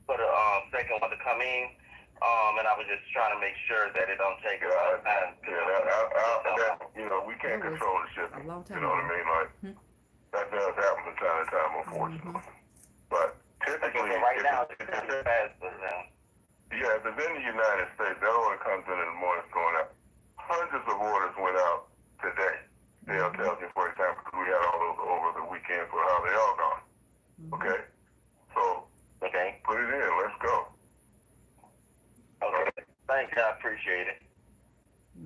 one to come in. And I was just trying to make sure that it don't take a lot of time. We can't control the shipping. You know what I mean? Like, that does happen from time to time, unfortunately. But typically, right now, it's faster now. Yeah, if it's in the United States, that order comes in the morning, it's going out. Hundreds of orders went out today. They'll tell you, for example, because we had all those over the weekend for how they all gone. Okay? So, put it in. Let's go. Okay. Thanks. I appreciate it.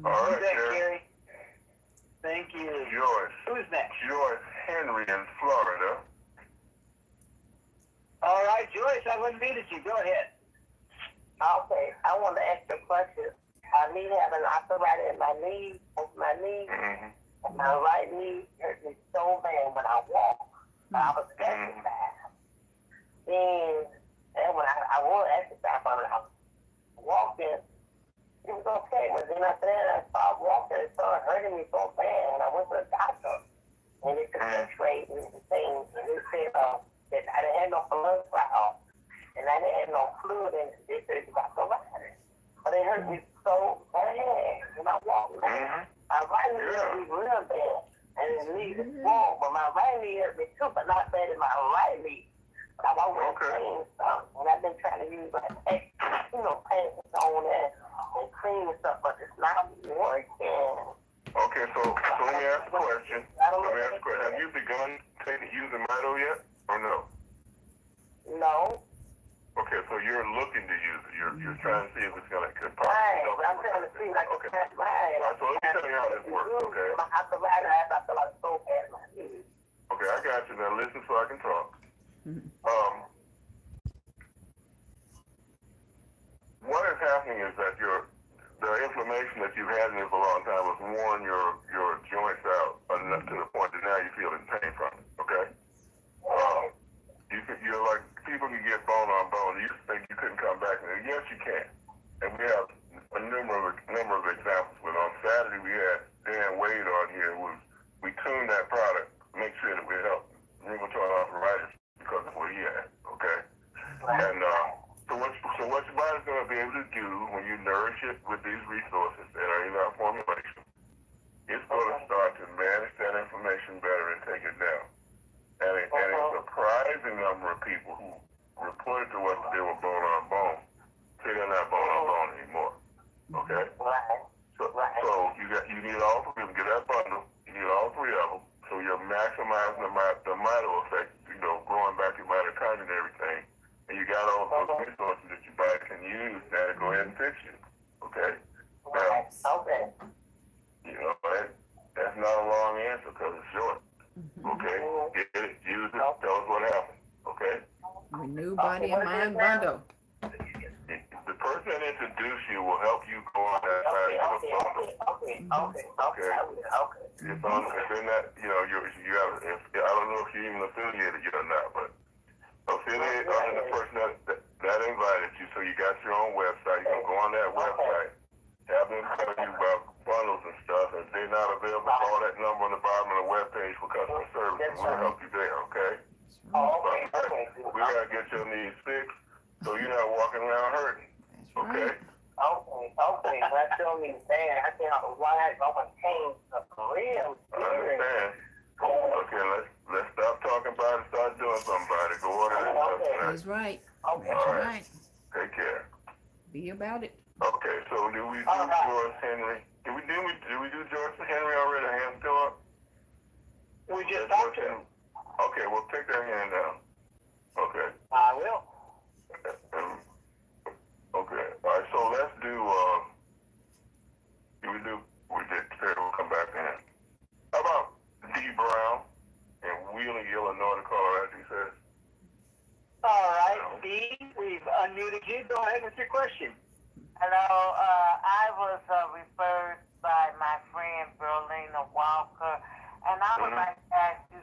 All right, Gary. Thank you. Joyce. Who's next? Joyce Henry in Florida. All right, Joyce, I've unmuted you. Go ahead. Okay, I want to ask you a question. I have an arthritis in my knee, both my knees, and my right knee hurt me so bad when I walk. I was exercising. And when I was exercising, when I was walking, it was okay. But then after that, I started walking, it started hurting me so bad, and I went to the doctor, and they took x-rays and things, and they said that I didn't have no blood clot, and I didn't have no fluid, and they said it was arthritis. But it hurt me so bad when I walked. My right knee hurt me real bad, and his knee was small, but my right knee hurt me too, but not bad as my right knee. But I want to cream stuff, and I've been trying to use paint on that and cream and stuff, but it's not working. Okay, so let me ask a question. Have you begun using Mito yet, or no? No. Okay, so you're looking to use it. You're trying to see if it's going to possibly help. I'm trying to see like okay. Right, so let me tell you how this works, okay? My arthritis, I feel like so bad in my knee. Okay, I got you. Now listen so I can talk. What is happening is that the inflammation that you've had in it for a long time has worn your joints out enough to the point that now you feel in pain from it, okay? You're like, people can get bone on bone. You just think you couldn't come back. And yes, you can. And we have a number of examples. But on Saturday, we had Dan Wade on here. We tuned that product to make sure that we help rheumatoid arthritis because of what he had, okay? And so what your body's going to be able to do when you nourish it with these resources that are in our formulation, it's going to start to manage that inflammation better and take it down. And a surprising number of people who reported to us that they were bone on bone, say they're not bone on bone anymore. Okay? So you need all three of them. Get that bundle. You need all three of them. So you're maximizing the mito effect, growing back your mitochondria and everything. And you got all those resources that your body can use now to go ahead and fix you. Okay? Now, that's not a long answer because it's short. Okay? Get it, use it, tell us what happened. Okay? Renew body and mind bundle. The person that introduced you will help you go on that side of the phone. Okay? It's on. If they're not, you know, you have. If I don't know if you're even affiliated yet or not, but affiliate under the person that invited you, so you got your own website. You can go on that website, have them tell you about bundles and stuff. If they're not available, call that number on the bottom of the webpage for customer service, and we'll help you there. Okay. Okay. We gotta get your knees fixed, so you're not walking around hurting. That's Okay. right. Okay. That's still me saying I can't why I'm gonna change the real. I understand. Okay, let's stop talking about it. Start doing something about it. Go order this stuff tonight. That's right. Okay. That's right. Take care. Be about it. Okay, so did we do George Henry? Did we do George Henry already? Hand still up? We just talked to him. Okay, well take that hand down. Okay. I will. Okay. All right. So let's do. We did. We'll come back in. How about D. Brown in Wheeling, Illinois, Colorado? He says. All right, D, we've unmuted you. Go ahead with your question. Hello, I was referred by my friend Berlina Walker, and I would like to ask you,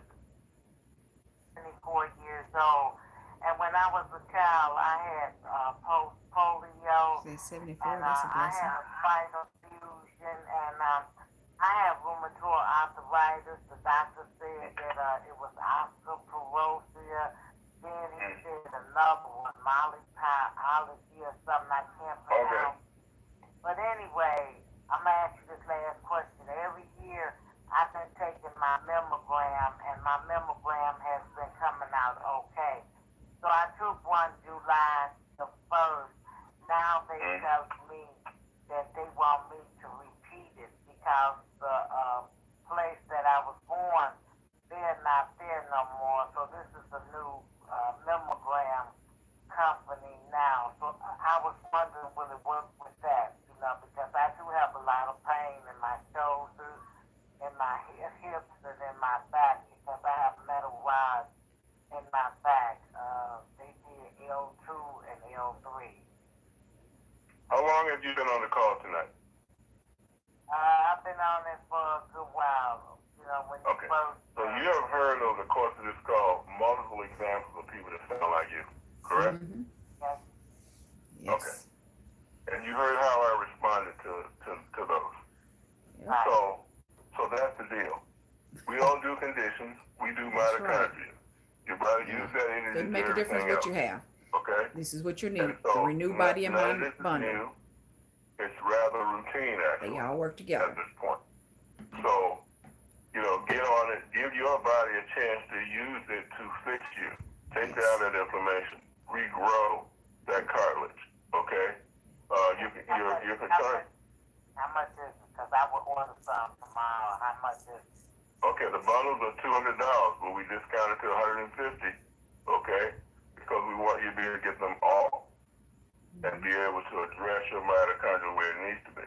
24 years old, and when I was a child, I had polio, That's 74. and That's a I blessing. had a spinal fusion, and I have rheumatoid arthritis. The doctor said that it was osteoporosis. Then he said another one, myalgia or something I can't pronounce. But anyway, I'm going to ask you this last question. Every year I've been taking my mammogram, and my mammogram has been coming out okay. So I took one July the 1st. Now they tell me that they want me to repeat it because the place that I was born, they're not there no more. So this is a new mammogram company now. So I was wondering, will it work with that? You know, because I do have a lot of pain in my shoulders, in my hips, and in my back because I have metal rods in my back. They did L2 and L3. How long have you been on the call tonight? I've been on it for a good while. You know, when you Okay. first. So you have heard over the course of this call multiple examples of people that sound like you, correct? Mm-hmm. Yes. Yes. Okay. And you heard how I responded to those. Yep. So that's the deal. We don't do conditions. We do That's right. mitochondria. Your body use that energy Doesn't to make a difference everything what you else. have. Okay? This is what you need. And so The Renew Body and none of Mind this is bundle. new. It's rather routine, actually. They all work together. At this point. So, you know, get on it. Give your body a chance to use it to fix you. Take down that inflammation. Regrow that cartilage. Okay? You're concerned. How much is it? Because I would order some tomorrow. How much is it? Okay, the bundles are $200, but we discounted to $150. Okay? Because we want you to be able to get them all and be able to address your mitochondria where it needs to be.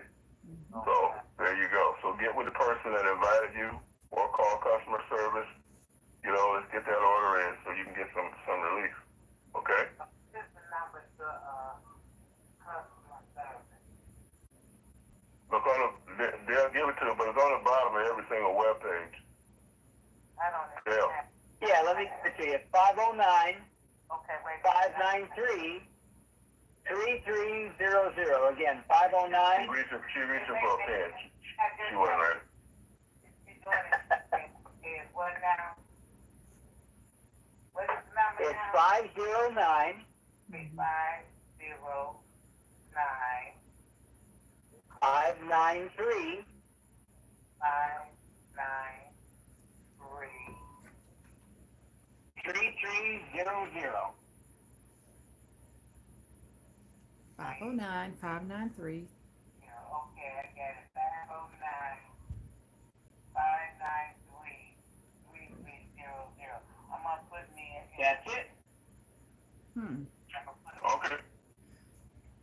So there you go. So get with the person that invited you or call customer service. You know, let's get that order in so you can get some relief. Okay? This is the number to customer service. Look they'll give it to them, but it's on the bottom of every single web page. I don't Yeah. understand. Yeah, let me give it to you. 509 Okay, wait. 593 3300. Again, 509. She reached for a pen. She wasn't ready. What now? What is the number It's now? 509 509 593 593 3300. 509-593. Okay, I got it. 509 593 3300. I'm gonna put me in. That's it. Okay.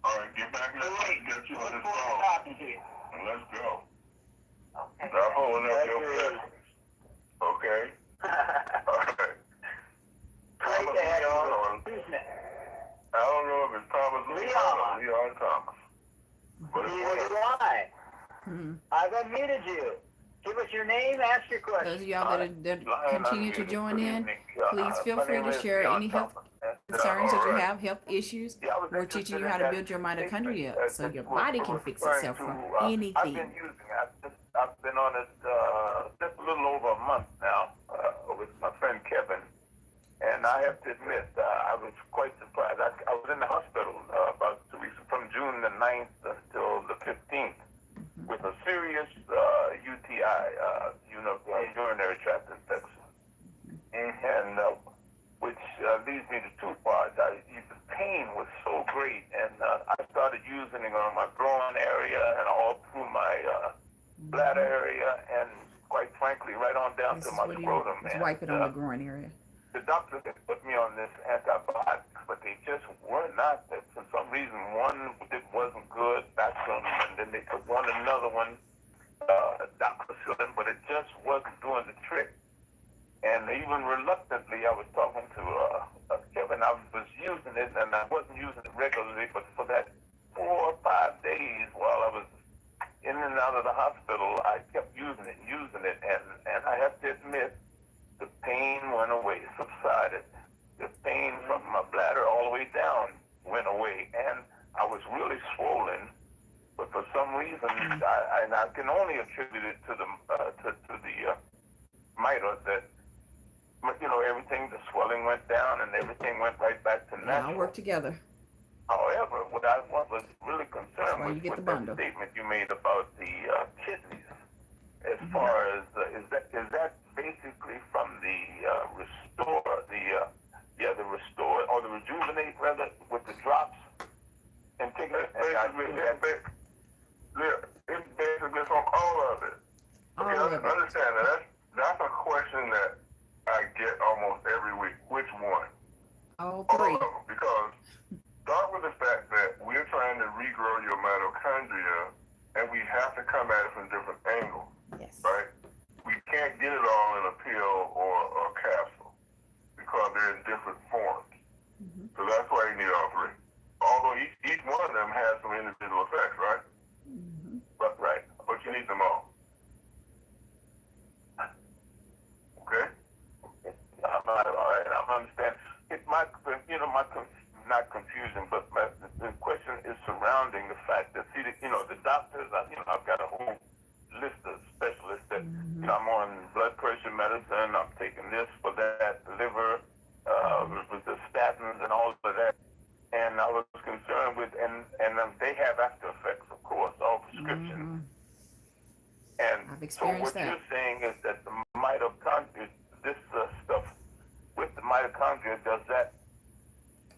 All right, get back in the seat. Get you on this phone. Talking to you. And let's go. Okay. Stop holding up your questions. Okay? All right. Great to have you on. I don't know if it's Thomas or Leon Thomas. But it's one of them. Why? Mm-hmm. I've unmuted you. Give us your name, ask your question. Those of y'all that continue to join in, please feel free to share any health concerns that you have, health issues. We're teaching you how to build your mitochondria so your body can fix itself from anything. I've been using it. I've been on it just a little over a month now with my friend Kevin. And I have to admit, I was quite surprised. I was in the hospital about 2 weeks, from June the 9th until the 15th, with a serious UTI, urinary tract infection. And which leads me to two parts. The pain was so great, and I started using it on my groin area and all through my bladder area, and quite frankly, right on down to my scrotum. Wipe it on the groin area. The doctor had put me on this antibiotics, but they just were not. For some reason, one that wasn't good, Bactrim, and then they took another one, Doxycycline, but it just wasn't doing the trick. And even reluctantly, I was talking to Kevin. I was using it, and I wasn't using it regularly, but for that 4 or 5 days while I was in and out of the hospital, I kept using it, and I have to admit, the pain went away, subsided. The pain from my bladder all the way down went away, and I was really swollen. But for some reason, I can only attribute it to the mito that, everything, the swelling went down and everything went right back to natural. They all work together. However, what I was really concerned with the that statement you made about the kidneys, as far as is that basically from the restore, the restore or the rejuvenate rather, with the drops and taking it. It's basically from all of it. Okay, understand that. That's a question that I get almost every week. Which one? All All three. of them, because start with the fact that we're trying to regrow your mitochondria, and we have to come at it from different angles. Yes. Right? We can't get it all in a pill or a capsule because they're in different forms. So that's why you need all three. Although each one of them has some individual effects, right? But you need them all. Okay? All right, I understand. Not confusion, but the question is surrounding the fact that, the doctors, I've got a whole list of specialists that, I'm on blood pressure medicine, I'm taking this for that, liver, with the statins and all of that. And I was concerned with, and they have after effects, of course, all prescriptions. And I've so what you're saying is that the mitochondria, this stuff with the mitochondria, does that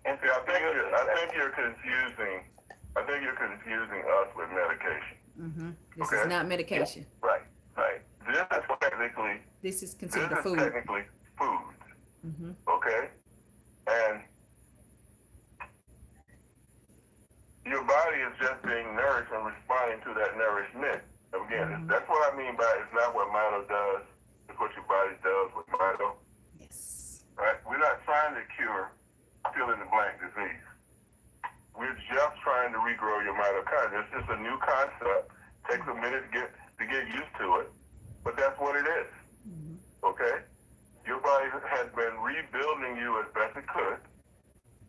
interfere? I think you're confusing us with medication. This is not medication. Yeah, right. This is considered a food. Technically food. Okay? And your body is just being nourished and responding to that nourishment. Again, that's what I mean by it's not what mito does, it's what your body does with mito. Yes. Right? We're not trying to cure fill-in-the-blank disease. We're just trying to regrow your mitochondria. It's just a new concept. Takes a minute to get used to it, but that's what it is. Okay? Your body has been rebuilding you as best it could.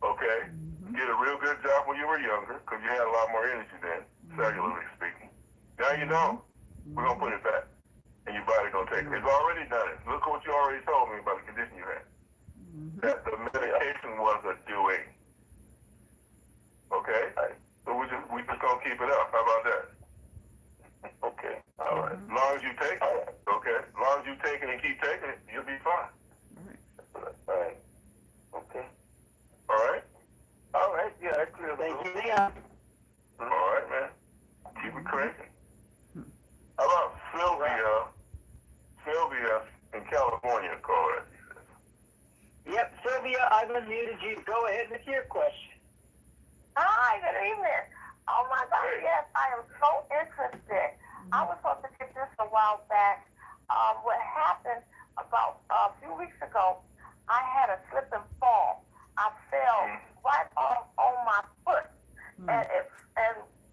Okay? You did a real good job when you were younger because you had a lot more energy then, cellularly speaking. Now you don't. We're going to put it back. And your body going to take it. It's already done it. Look what you already told me about the condition you had. That the medication was a doing. Okay? So we just going to keep it up. How about that? Okay. All right. As long as you take it. Okay. As long as you take it and keep taking it, you'll be fine. All right. Okay. All right? All right. Yeah, that's clear. Thank you, Leon. All right, man. Keep it cranking. How about Sylvia? Sylvia in California called it. Yep, Sylvia, I've unmuted you. Go ahead with your question. Hi, good evening. Oh my God, yes, I am so interested. I was supposed to get this a while back. What happened about a few weeks ago, I had a slip and fall. I fell right on my foot, and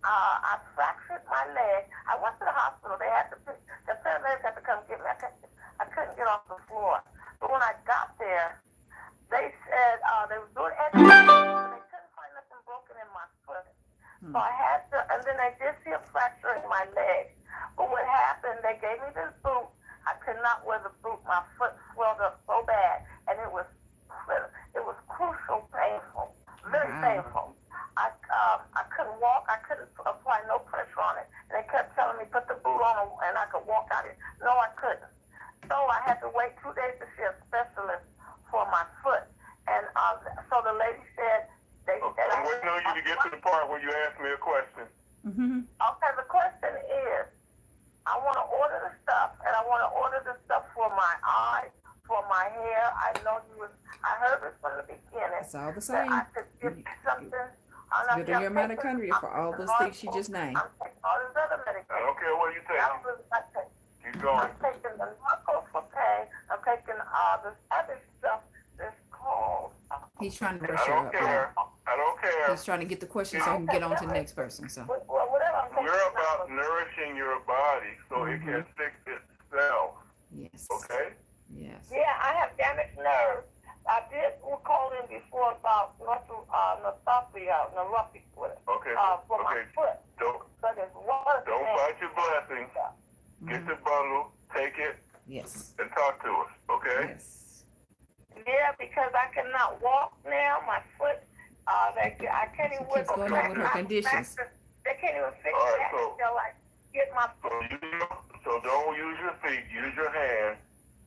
I fractured my leg. I went to the hospital. The paramedics had to So I had to, and then I did see a fracture in my leg. But what happened, they gave me this boot. I could not wear the boot. My foot swelled up so bad, and it was crucial painful, very painful. I couldn't walk. I couldn't apply no pressure on it. And they kept telling me, put the boot on and I could walk out it. No, I couldn't. So I had to wait 2 days to see a specialist for my foot. And so the lady said, I'm waiting on you to get to the part where you ask me a question. Okay, the question is, I want to order the stuff, and I want to order the stuff for my eyes, for my hair. I know I heard it from the beginning. It's all the same. I could get something. Building your mitochondria for all those things she just named. I'm taking all this other medication. I don't care what you take. Keep going. I'm taking the narco for pain. I'm taking this other stuff that's called. He's trying to rush I her don't up. care. I don't care. He's trying to get the question so he can get on to the next person. So Well, whatever I'm taking. We're about nourishing your body so it can fix itself. yes. Okay? Yes. Yeah, I have damaged nerves. I did call in before about neuropathy, Okay. for my foot. Don't But it's one fight your blessings. Get the bundle, take it, Yes. and talk to us. Okay? Yes. Yeah, because I cannot walk now. My foot, I can't even She keeps going on with her conditions. They can't even fix All right, that. so- They're like, get my So don't use your feet. Use your hand.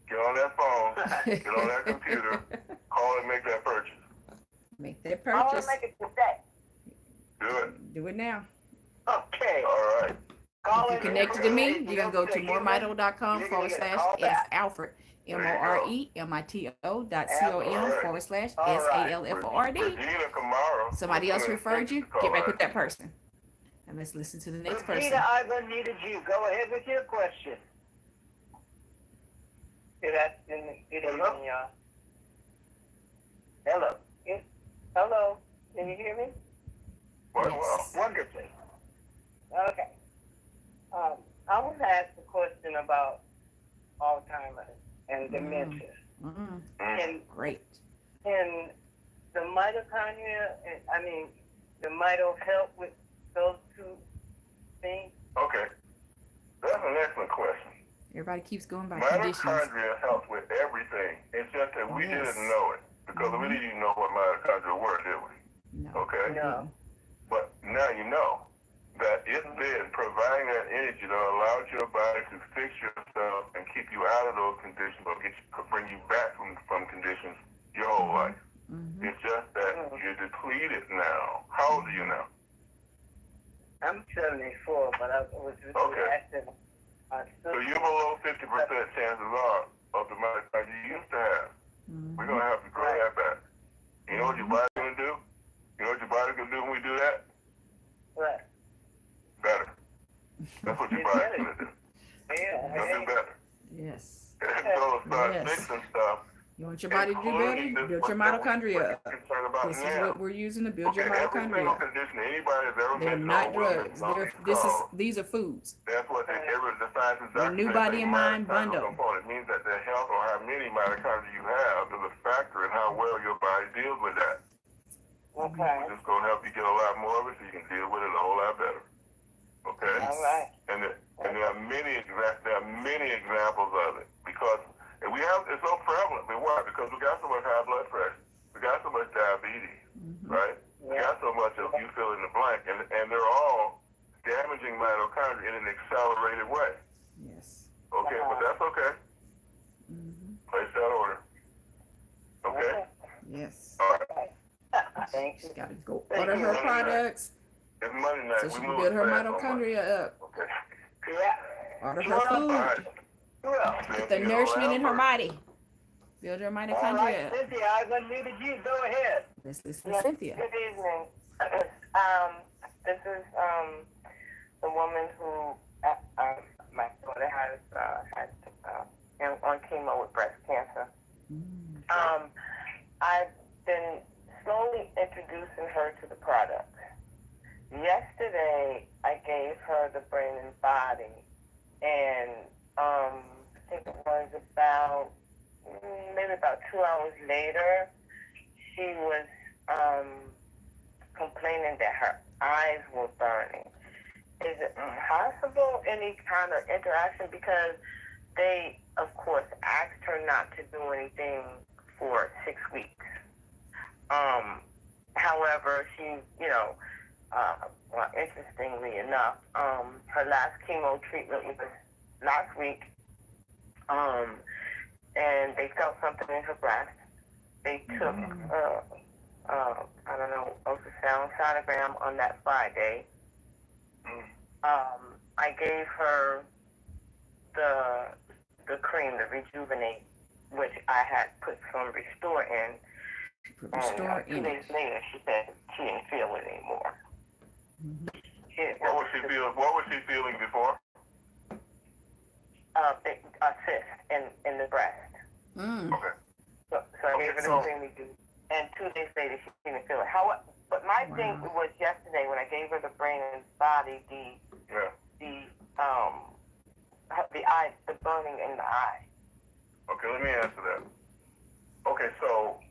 Get on that phone. Get on that computer. Call and make that purchase. Make that I want purchase. to make it today. Do it. Do it now. Okay. All right. If you're connected to me, you're going to go to moremito.com/S-Alford, MoreMito.com/SALFORD. Regina Camaro. Somebody else referred you, get back with that person. And let's listen to the next person. Regina, I've unmuted you. Go ahead with your question. Good afternoon, y'all. Hello. Hello, can you hear me? Yes. Wonderfully. Okay. I was asked a question about Alzheimer's and dementia. Great. Can the mitochondria, the mito help with those two things? Okay. That's an excellent question. Everybody keeps going by conditions. Mitochondria helps with everything. It's just that we Yes. didn't know it because we didn't even know what mitochondria were, did we? No. Okay? No. But now you know that it's been providing that energy that allows your body to fix yourself and keep you out of those conditions or bring you back from conditions your whole life. It's just that you're depleted now. How old are you now? I'm 74, but I was just asking. So you're below 50% chances are of the mitochondria you used to have. We're going to have to grow that back. You know what your body's going to do? You know what your body's going to do when we do that? What? Better. That's what your body's going to do. Yeah. It's going to do better. Yes. So start Yes. fixing stuff. You want your body to do better? Build your mitochondria up. This is what we're using to build your Every single mitochondria. condition anybody's ever They're been not told drugs. was These are foods. That's what the scientists Your new body and mind bundle. Component means that the health or how many mitochondria you have is a factor in how well your body deals with that. Okay. It's just going to help you get a lot more of it so you can deal with it a whole lot better. Okay? All right. And there are many examples of it because it's so prevalent. Why? Because we got so much high blood pressure. We got so much diabetes, right? We got so much of you fill in the blank, and they're all damaging mitochondria in an accelerated way. Yes. Okay, but that's okay. Place that order. Okay? Yes. All right. Thank you. She's got to go order her products It's Monday night. so she We can move build her fast on Monday. mitochondria up. Okay. Order her All food. right. Get the nourishment in her body. Build her All right, mitochondria up. Cynthia, I've unmuted you. Go ahead. Let's listen to Cynthia. Good evening. This is the woman who my daughter has on chemo with breast cancer. I've been slowly introducing her to the product. Yesterday, I gave her the brain and body, and I think it was maybe about 2 hours later, she was complaining that her eyes were burning. Is it possible any kind of interaction? Because they, of course, asked her not to do anything for 6 weeks. However, she, well, interestingly enough, her last chemo treatment was last week, and they felt something in her breast. They took, I don't know, ultrasound sonogram on that Friday. I gave her the cream, the Rejuvenate, which I had put some Restore in. And 2 days later, she said she didn't feel it anymore. What was she feeling before? A cyst in the breast. Okay. So I gave her the cream Rejuvenate, and 2 days later, she didn't feel it. But my thing was yesterday when I gave her the brain and body, the eye, the burning in the eye. Okay, let me answer that. Okay, so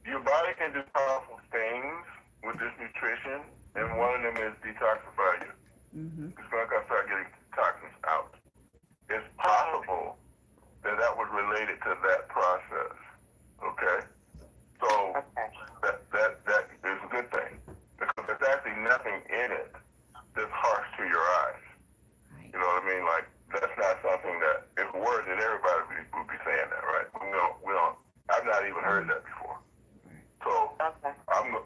your body can do powerful things with this nutrition, and one of them is detoxify you. It's like I start getting toxins out. It's possible that was related to that process. Okay, so that is a good thing because there's actually nothing in it that's harsh to your eyes. You know what I mean? Like that's not something that if it were, then everybody would be saying that, right? We don't. I've not even heard that before. So I'm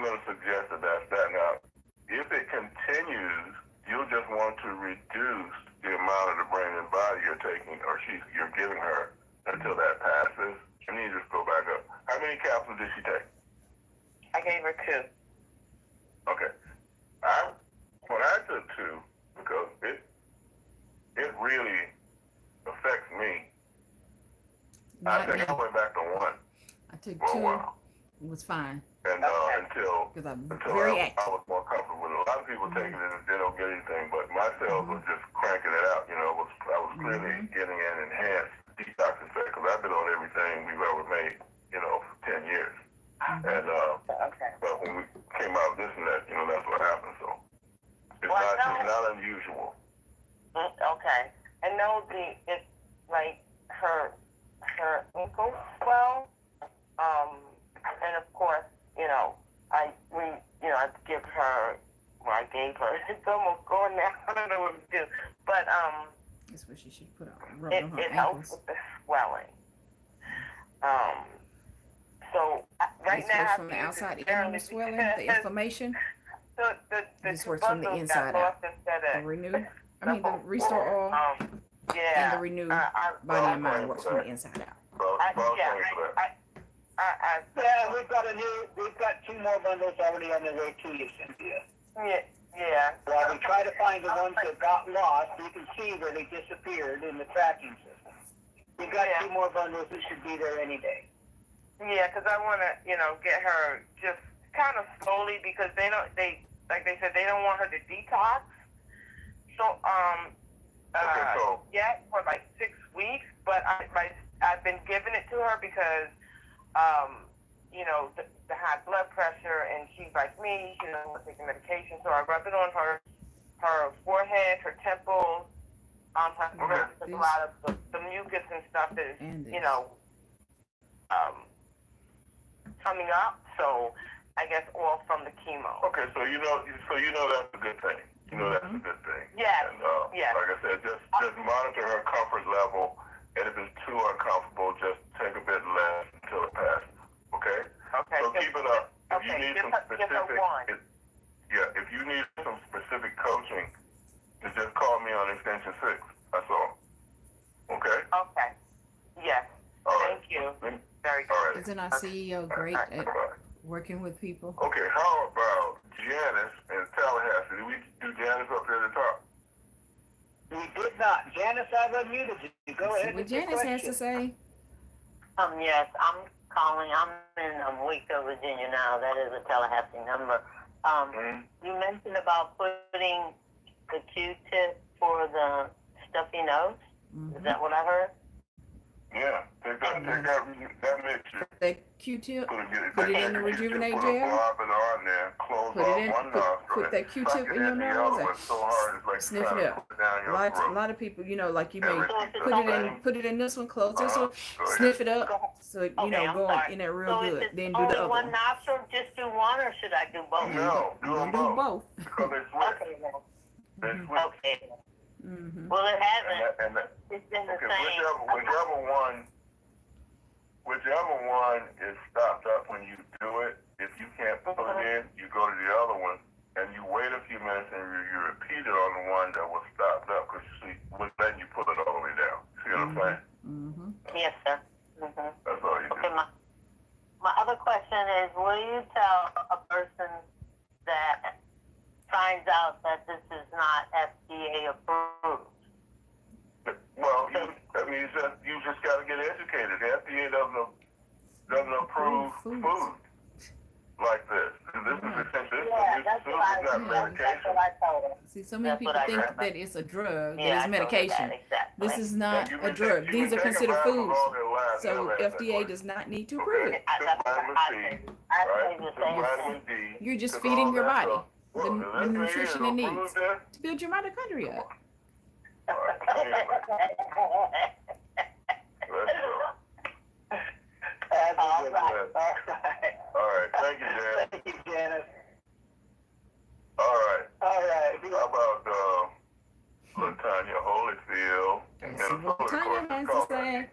going to suggest that that's that. Now, if it continues, you'll just want to reduce the amount of the brain and body you're taking, or you're giving her until that passes, and then you just go back up. How many capsules did she take? I gave her 2. Okay. When I took 2, because it really affects me. I think I went back to 1. I took 2. It was fine. And until very I was more comfortable with it. A lot of people take it and they don't get anything, but my cells was just cranking it out. I was clearly getting an enhanced detox effect because I've been on everything we've ever made, for 10 years. And but when we came out with this and that, that's what happened. So it's not unusual. Okay. I know it's like her ankles swell, and of course, I give her. Well, I gave her. It's almost gone now. I don't know what to do, but that's what she should put on. It helps with the swelling. So right now, from the outside in the swelling, the inflammation. This works from the inside out. The Renew, the Restore Oil, and the Renew Body and Mind works from the inside out. We've got 2 more bundles already on their way to you, Cynthia. Yeah. Well, we try to find the ones that got lost. You can see where they disappeared in the tracking system. We've got 2 more bundles that should be there any day. Yeah, because I want to, get her just kind of slowly because like they said, they don't want her to detox. So, for like 6 weeks, but I've been giving it to her because, the high blood pressure, and she's like me, she doesn't want to take the medication, so I rub it on her forehead, her temples, a lot of the mucus and stuff that is, coming up, so I guess all from the chemo. Okay, so you know that's a good thing. That's a good thing. Yes. And like I said, just monitor her comfort level, and if it's too uncomfortable, just take a bit less until it passes. Okay? Okay. So keep it up. If you need give some her specific, one. if you need some specific coaching, just call me on extension 6. That's all. Okay? Okay. Yes. All right. Thank you. Very good. All right. Isn't our CEO great at working with people? Okay, how about Janice in Tallahassee? Did we do Janice up there at the top? We did not. Janice, I've unmuted you. Go ahead. What Janice has to say? Yes, I'm calling. I'm in Wheatville, Virginia now. That is a Tallahassee number. You mentioned about putting the Q-tip for the stuffy nose. Is that what I heard? Yeah, take that mixture. That Q-tip, Put it in the Rejuvenate Gel. Gel. Put on there, close Put it off in, one nostril. put that Q-tip in your nose and so hard it's like sniff it up. down your A throat. lot of people, you know, like you may Every- put it in this one, close this one, Go ahead. sniff it up, so you Okay, know, I'm go sorry. in there real So good. if it's Then do only the other one one. nostril, just do one, or should I do both? No, do You're them gonna do both. both. Because they switch. Okay, then. They Mhm. switch. Okay. Mm-hmm. Well, it hasn't. And that, It's been the okay, same. whichever one is stopped up when you do it, if you can't put it in, you go to the other one and you wait a few minutes and you repeat it on the one that was stopped up, because then you pull it all the way down. See what I'm saying? Mm-hmm. Yes, sir. Mm-hmm. That's all you do. Okay, my other question is, will you tell a person that finds out that this is not FDA approved? Well, you just got to get educated. The FDA doesn't approve food like this. This is essentially That's what I told her. See, so many people think that it's a drug, that Yeah, it's I medication. know that, exactly. This is not a drug. These are considered foods. So FDA does not need to approve it. You're just feeding your body the nutrition it needs to build your mitochondria up. All right. All right. Thank you, Jan. Thank you, Janice. All right. All right. How about Latanya Holyfield? Let's see what Tanya has to say.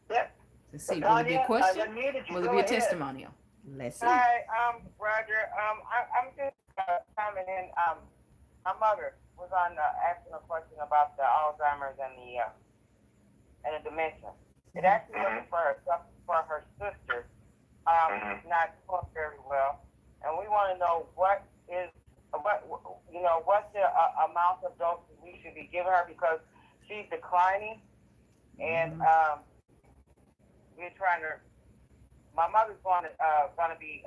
Yep. Let's see, will it be a question? Unmuted you. Will it Go be a ahead. testimonial? Let's see. Hi, Roger. I'm just coming in. My mother was on asking a question about the Alzheimer's and the dementia. It actually wasn't for her sister. Not doing very well, and we want to know what's the amount of doses we should be giving her, because she's declining, and we're trying to. My mother's going to be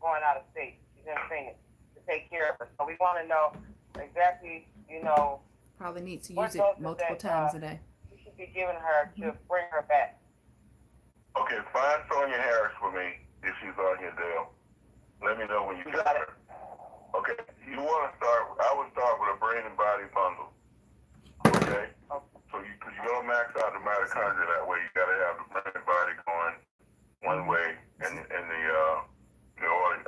going out of state. She's in Phoenix to take care of her. So we want to know exactly, Probably needs to use it multiple times a day. we should be giving her to bring her back. Okay, find Sonia Harris for me if she's on your deal. Let me know when you get her. Okay, you want to start? I would start with a brain and body bundle. Okay, so because you're gonna max out the mitochondria that way, you gotta have the brain and body going one way, and the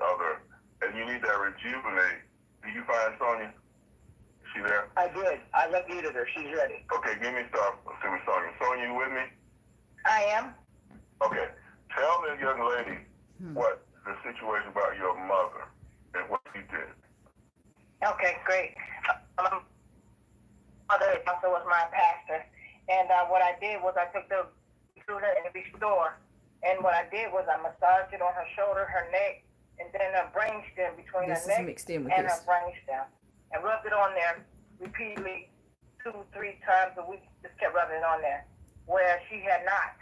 other, and you need that rejuvenate. Did you find Sonia? Is she there? I did. I unmuted her. She's ready. Okay, give me start. See with Sonia. Sonia, you with me? I am. Okay, tell the young lady what the situation about your mother and what you did. Okay, great. Mother also was my pastor, and what I did was I took the computer in the store, and what I did was I massaged it on her shoulder, her neck, and then her brainstem between This her is neck mixed in with and this. her brainstem, and rubbed it on there repeatedly 2-3 times a week. Just kept rubbing it on there, where she had not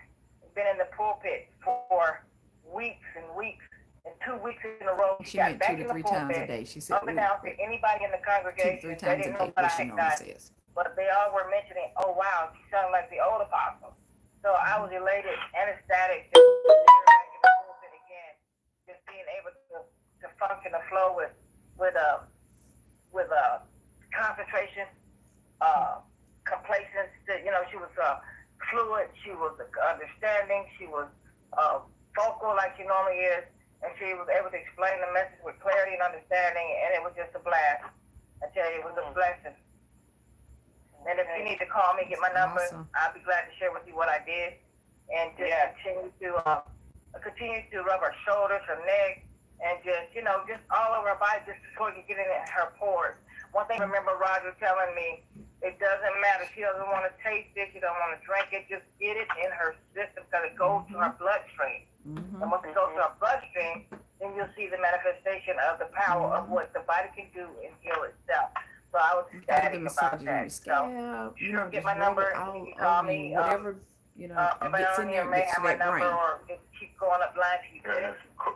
been in the pulpit for weeks and weeks. And 2 weeks in a row, She got meant back 2 in to the 3 times a pulpit, day. She said, up and down to anybody in the 2 to congregation. 3 They times a didn't know day, what I what she had normally done, says. but they all were mentioning, "Oh wow, she sounded like the old apostle." So I was elated and ecstatic just to get her back in the pulpit again, just being able to function and flow with concentration, complacence. She was fluid. She was understanding. She was vocal like she normally is, and she was able to explain the message with clarity and understanding, and it was just a blast. I tell you, it was a blessing. And if you need to call me, get my number. Awesome. I'll be glad to share with you what I did, and just continue to rub her shoulders, her neck, and just all over her body, just before you get in her pores. One thing, remember Roger telling me, it doesn't matter. She doesn't want to taste it. She doesn't want to drink it. Just get it in her system because it goes to her bloodstream. And once it goes to her bloodstream, then you'll see the manifestation of the power of what the body can do and heal itself. So I was ecstatic about that. So get my number. You can call me. Whatever, Everybody gets on in here there, may gets to have my that number, brain. or just keep going up line to you. Call.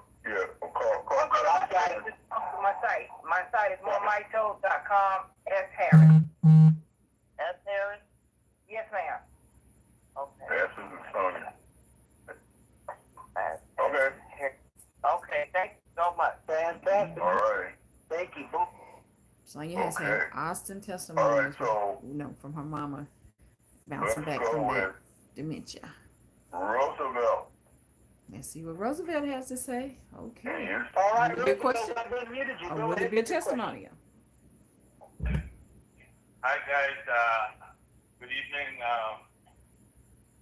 My site is MoreMito.com. S. Harris. S. Harris? Yes, ma'am. Okay. That's Fantastic. All right. Thank you. Sonya has had Okay. awesome All testimonies, right, so from her mama let's bouncing back go from with that dementia. Roosevelt. Let's see what Roosevelt has to say. Okay. Yes. All right, Good question. I've unmuted you. Oh, Go would ahead it be a with your question. testimonial? Hi guys, good evening.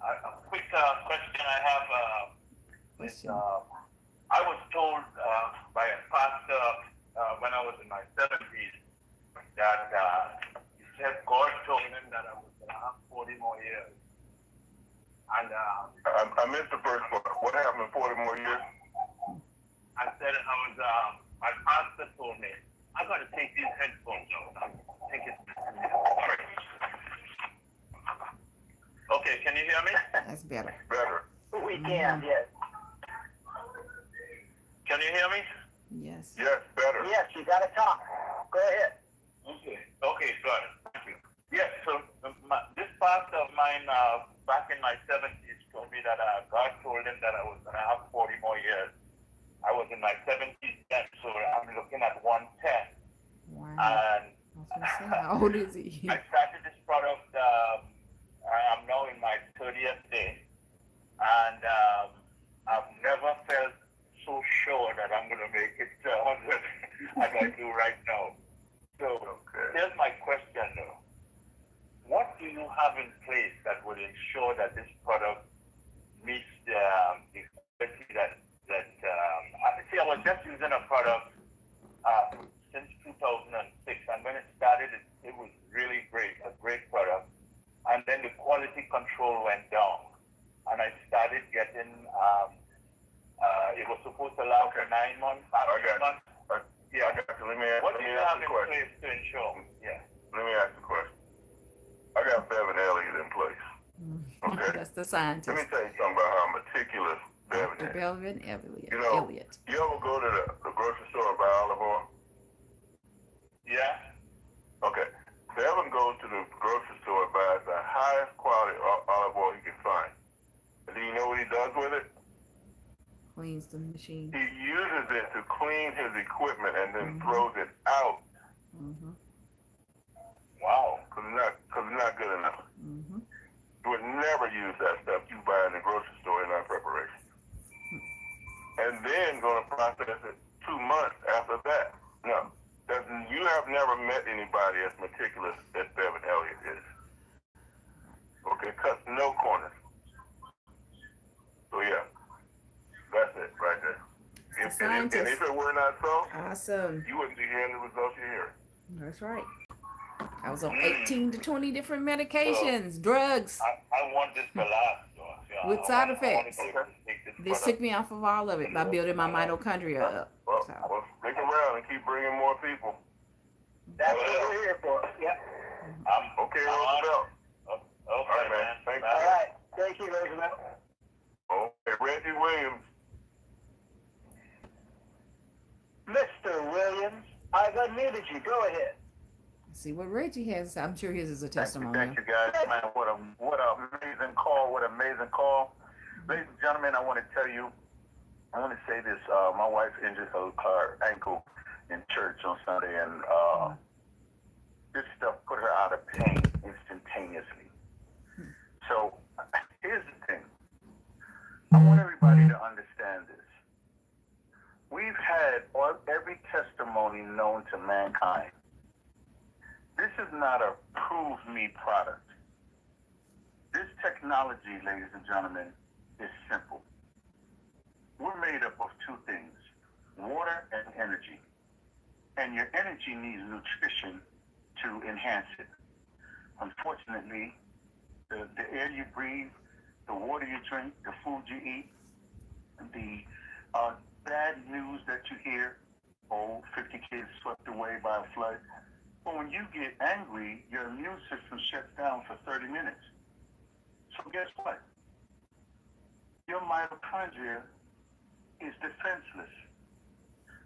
A quick question I have. Question. I was told by a pastor when I was in my 70s that he said God told him that I was going to have 40 more years. And I missed the first one. What happened in 40 more years? I said my pastor told me, I got to take these headphones off. I think it's okay, can you hear me? That's better. Better. We can, yes. Can you hear me? Yes. Yes, better. Yes, you got to talk. Go ahead. Okay, good. Thank you. Yes, so this pastor of mine back in my 70s told me that God told him that I was going to have 40 more years. I was in my 70s then, so I'm looking at 110. Wow. And I was gonna say, how old is he? I started this product, I'm now in my 30th day, and I've never felt so sure that I'm going to make it to 100 as I do right now. So here's my question though. What do you have in place that would ensure that this product meets the quality that I was just using a product since 2006, and when it started, it was really great, a great product. And then the quality control went down, and I started getting. It was supposed to last for 9 months. I got you. Yeah. I got you. Let me What do you ask have you a in question. place to ensure? Yeah. Let me ask you a question. I got Bevan Elliott in place. Okay. That's the Let me scientist. tell you something about how meticulous Bevan Dr. is. Belvin Elliott. You know, you ever go to the grocery store and buy olive oil? Yeah. Okay. Bevan goes to the grocery store and buys the highest quality olive oil he can find. And do you know what he does with it? Cleans the machine. He uses it to clean his equipment and then throws it out Mm-hmm. Wow, because it's not good enough. Mm-hmm. You would never use that stuff you buy in the grocery store in our preparation. And then going to process it 2 months after that. No, you have never met anybody as meticulous as Bevan Elliott is. Okay, cuts no corners. So yeah, that's it right there. And if it were not so, awesome. you wouldn't be hearing the results you're hearing. That's right. I was on 18 to 20 different medications, drugs. I want this to last, though. Yeah, with side effects. They sick took me off of all of it by building my mitochondria up. Well, So. well, stick around and keep bringing more people. That's what we're here for. Yep. Okay, Roosevelt. Okay, All right, man. Thank you. All right. Thank you, Roosevelt. Okay, Reggie Williams. Mr. Williams, I've unmuted you. Go ahead. See what Reggie has. I'm sure his is a testimony. Thank you guys, man. What an amazing call. What an amazing call. Ladies and gentlemen, I want to tell you, I want to say this. My wife injured her ankle in church on Sunday, and this stuff put her out of pain instantaneously. So here's the thing. I want everybody to understand this. We've had every testimony known to mankind. This is not a prove me product. This technology, ladies and gentlemen, is simple. We're made up of two things, water and energy. And your energy needs nutrition to enhance it. Unfortunately, the air you breathe, the water you drink, the food you eat, the bad news that you hear, 50 kids swept away by a flood. But when you get angry, your immune system shuts down for 30 minutes. So guess what? Your mitochondria is defenseless.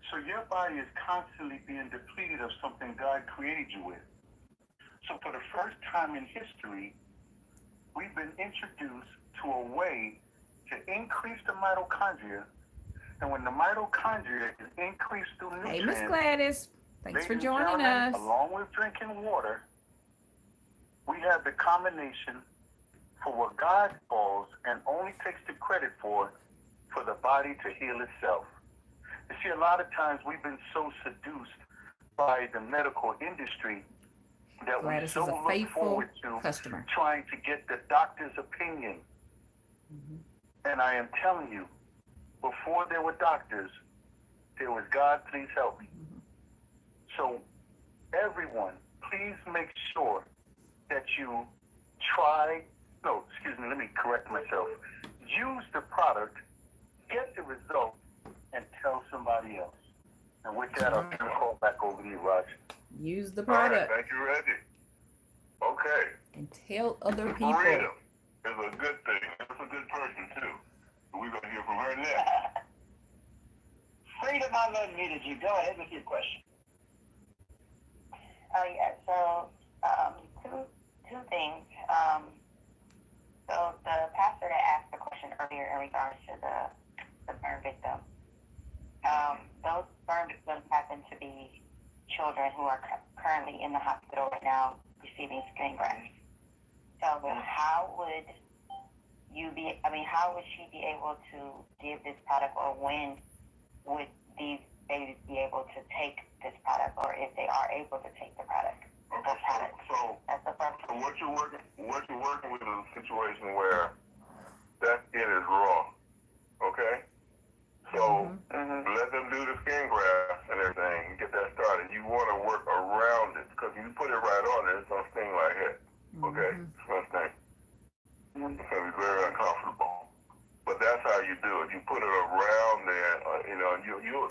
So your body is constantly being depleted of something God created you with. So for the first time in history, we've been introduced to a way to increase the mitochondria And when the mitochondria is increased through Hey, nutrients, Miss Gladys. Thanks for ladies and joining gentlemen, us. along with drinking water, we have the combination for what God calls and only takes the credit for the body to heal itself. You see, a lot of times we've been so seduced by the medical industry that Gladys we is so a look faithful forward to customer. trying to get the doctor's opinion. And I am telling you, before there were doctors, there was God, please help me. So everyone, please make sure that you let me correct myself. Use the product, get the result, and tell somebody else. And with that, I'll turn the call back over to you, Raj. Use the All right, product thank you, Reggie. Okay. and tell other people. Freedom is a good thing. It's a good person, too. We're going to hear from her next. Freedom, I've unmuted you. Go ahead with your question. Oh yeah, so two things. So the pastor that asked the question earlier in regards to the burn victim, those burn victims happen to be children who are currently in the hospital right now receiving skin grafts. So how would she be able to give this product, or when would these babies be able to take this product, or if they are able to take the product? Okay, so what you're working with is a situation where that skin is raw. Okay? So let them do the skin grafts and everything and get that started. You want to work around it, because if you put it right on it, it's going to sting like heck. Okay? It's going to sting. It's going to be very uncomfortable. But that's how you do it. You put it around there,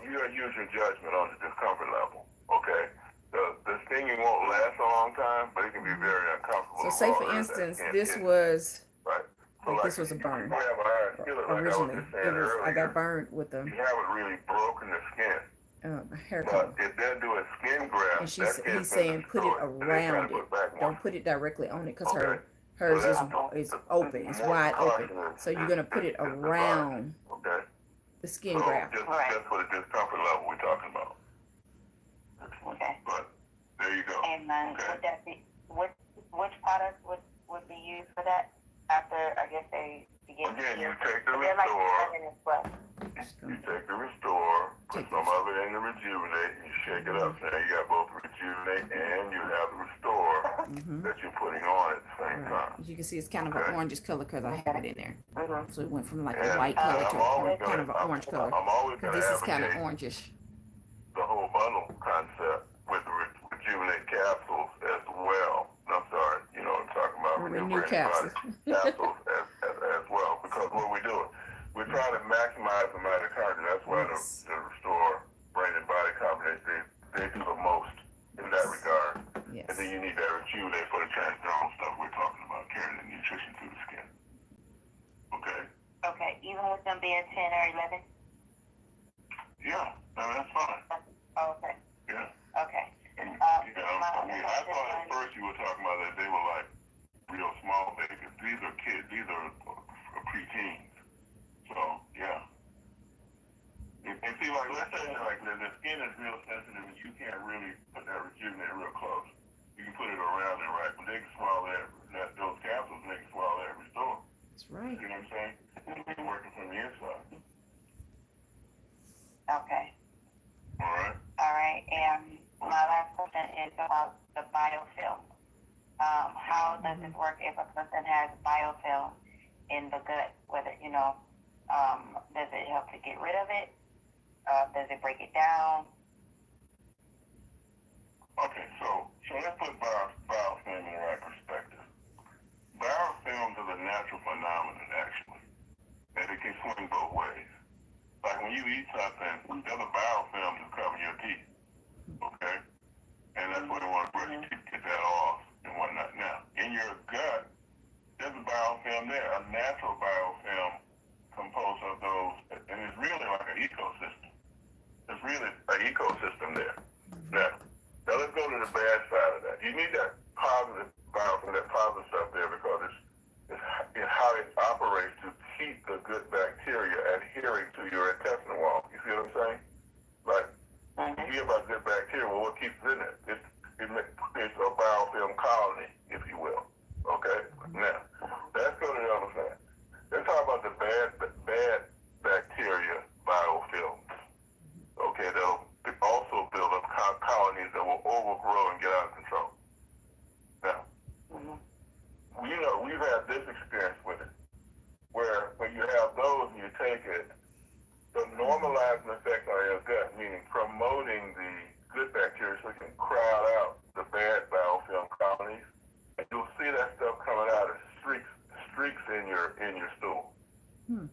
you're using judgment on the discomfort level. Okay? The stinging won't last a long time, but it can be very uncomfortable. So say for instance, this was right. So like this was a burn. You have an iron skillet, Originally, like I was just saying I got earlier. burned with a You haven't really broken the skin. hair But comb. if they're doing skin grafts, And he's saying put it around it. Don't put it directly on it, because hers is open. It's wide open. So you're gonna put it around the skin graft. Just for the discomfort level we're talking about. Okay. But there you go. And then would that be which product would be used for that after, I guess, they begin to Again, you heal? take the They're like Restore. You take the Restore, put some of it in the Rejuvenate, and you shake it up. So now you got both the Rejuvenate and you have the Restore that you're putting on at the same time. As you can see, it's kind of an orangish color because I have it in there. So it went from like a And white color to kind of an I'm orange color. I'm always going to This is kind of advocate orangish. the whole bundle concept with the Rejuvenate capsules as well. I'm sorry, I'm talking about Renew capsules. Capsules as well, because what we're doing, we're trying to maximize the mitochondria. That's why the Restore Brain and Body combination, they do the most in that regard. Yes. And then you need that Rejuvenate for the transdermal stuff we're talking about, carrying the nutrition through the skin. Okay? Okay, even with them being 10 or 11? Yeah, that's fine. Oh, okay. Yeah. Okay. I thought at first you were talking about that they were like real small babies. These are kids. These are preteens. So, yeah. And see, like, let's say, like, the skin is real sensitive and you can't really put that Rejuvenate real close. You can put it around it, right? But they can swallow those capsules, they can swallow that Restore. That's right. You know what I'm saying? It's working from the inside. Okay. All right. All right. And my last question is about the biofilm. How does it work if a person has biofilm in the gut? Whether, does it help to get rid of it? Does it break it down? Okay, so let's put biofilm in the right perspective. Biofilms is a natural phenomenon, actually, and it can swing both ways. Like when you eat something, there's a biofilm to cover your teeth, okay? And that's why they want to brush your teeth, get that off and whatnot. Now, in your gut, there's a biofilm there, a natural biofilm composed of those, and it's really like an ecosystem. There's really an ecosystem there. Now let's go to the bad side of that. You need that positive biofilm, that positive stuff there, because it's how it operates to keep the good bacteria adhering to your intestinal wall. be about good bacteria. Well, what keeps it in it? It's a biofilm colony, if you will. Okay? Now, let's go to the other thing. Let's talk about the bad bacteria biofilms. Okay, they'll also build up colonies that will overgrow and get out of control. Now, we've had this experience with it, where when you have those and you take it, the normalizing effect on your gut, meaning promoting the good bacteria so it can crowd out the bad biofilm colonies, and you'll see that stuff coming out as streaks in your stool. And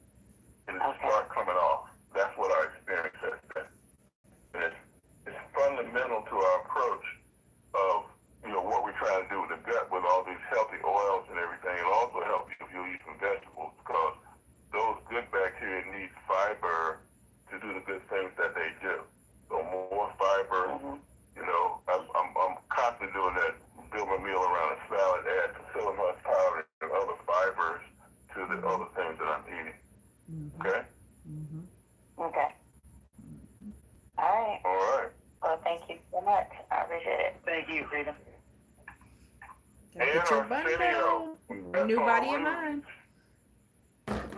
it'll start coming off. That's what our experience has been. And it's fundamental to our approach of what we're trying to do with the gut with all these healthy oils and everything. It'll also help you if you eat some vegetables, because those good bacteria need fiber to do the good things that they do. So more fiber, I'm constantly doing that, build my meal around a salad, add silicon powder and other fibers to the other things that I'm eating. Okay? Okay. All right. Well, thank you so much. I appreciate it. Thank you, Freedom. Get your bundle. New body and mind.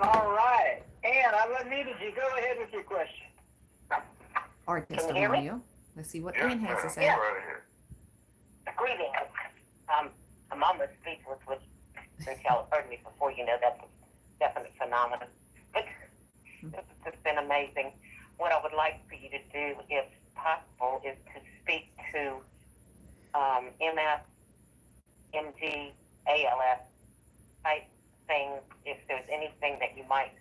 All right. Ann, I unmuted you. Go ahead with your question. Or testimonial. Let's see what Ann has to say. Yeah. Greetings. I'm almost speechless, which since y'all have heard me before, that's a definite phenomenon. This has just been amazing. What I would like for you to do, if possible, is to speak to MS, MG, ALS type things. If there's anything that you might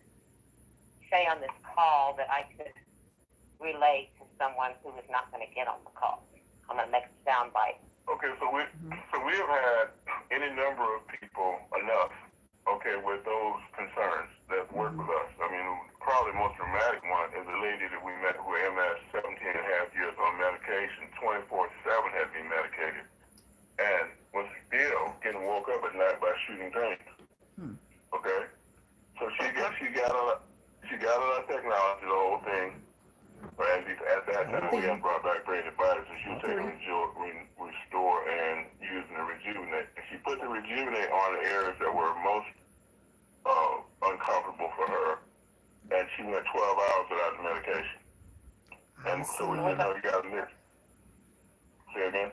say on this call that I could relay to someone who is not going to get on the call. I'm going to make a sound bite. Okay, so we have had any number of people enough, with those concerns that work with us. I mean, probably the most dramatic one is a lady that we met who had MS, 17 and a half years on medication, 24/7 had been medicated, and was still getting woke up at night by shooting dreams. Okay, so she got a lot of technology, the whole thing. But at that time, we hadn't brought back braided bodies, so she was taking Restore and using the Rejuvenate. And she put the Rejuvenate on the areas that were most uncomfortable for her, and she went 12 hours without the medication. And so we said, no, you got to mix. Say again?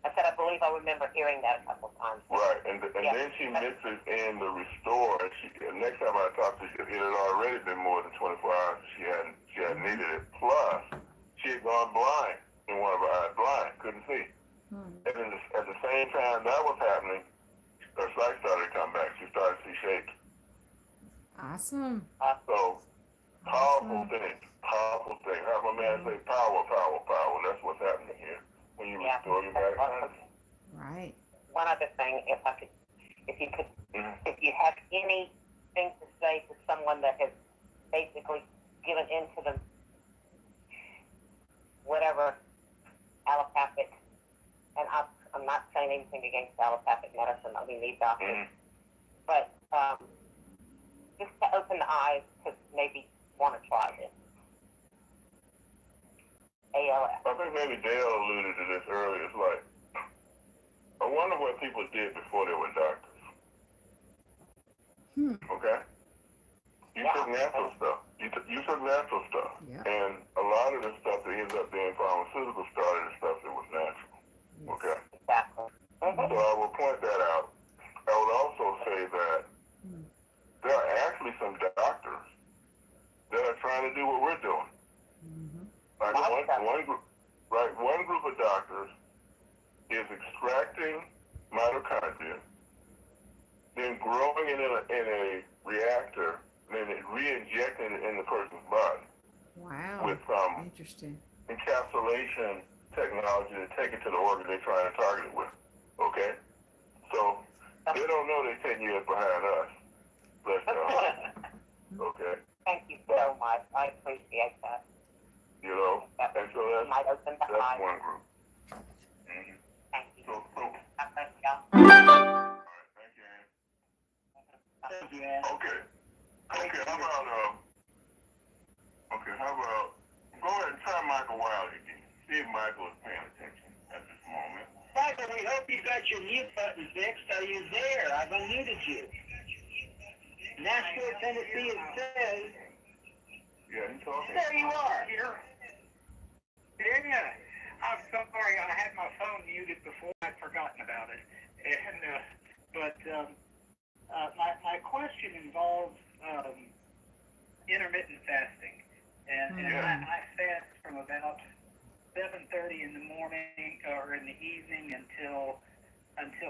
I said, I believe I remember hearing that a couple of times. Right, and then she mixes in the Restore. And next time I talked to her, it had already been more than 24 hours. She hadn't needed it. Plus, she had gone blind in one of her eyes, couldn't see. And then at the same time that was happening, her sight started to come back. She started to see shapes. Awesome. So, powerful thing. Have my man say power. That's what's happening here. When you restore your mitochondria. Right. One other thing, if you have anything to say to someone that has basically given into the whatever allopathic, and I'm not saying anything against allopathic medicine, we need doctors, but just to open the eyes to maybe want to try this. ALS. I think maybe Dale alluded to this earlier. It's like, I wonder what people did before they were doctors. Okay? You took natural stuff. You took natural stuff. Yeah. And a lot of the stuff that ends up being pharmaceutical started the stuff that was natural. Yes. Okay? Exactly. So I will point that out. I would also say that there are actually some doctors that are trying to do what we're doing. Like one group of doctors is extracting mitochondria, then growing it in a reactor, then re-injecting it in the person's body. Wow. With some interesting encapsulation technology to take it to the organ they're trying to target it with. Okay? So they don't know they're 10 years behind us. But, okay? Thank you so much. I appreciate that. And so that's one group. Thank you. So, Thank you. all right, thank you, Ann. Thank you, Ann. Okay, how about, go ahead and try Michael a while again. See if Michael is paying attention at this moment. Michael, we hope you got your mute button fixed. Are you there? I've unmuted you. Nashville, Tennessee, it says. Yeah, he's talking. There you are. Yeah, I'm sorry. I had my phone muted before. I'd forgotten about it. And my question involves intermittent fasting, and I fast from about 7:30 in the morning or in the evening until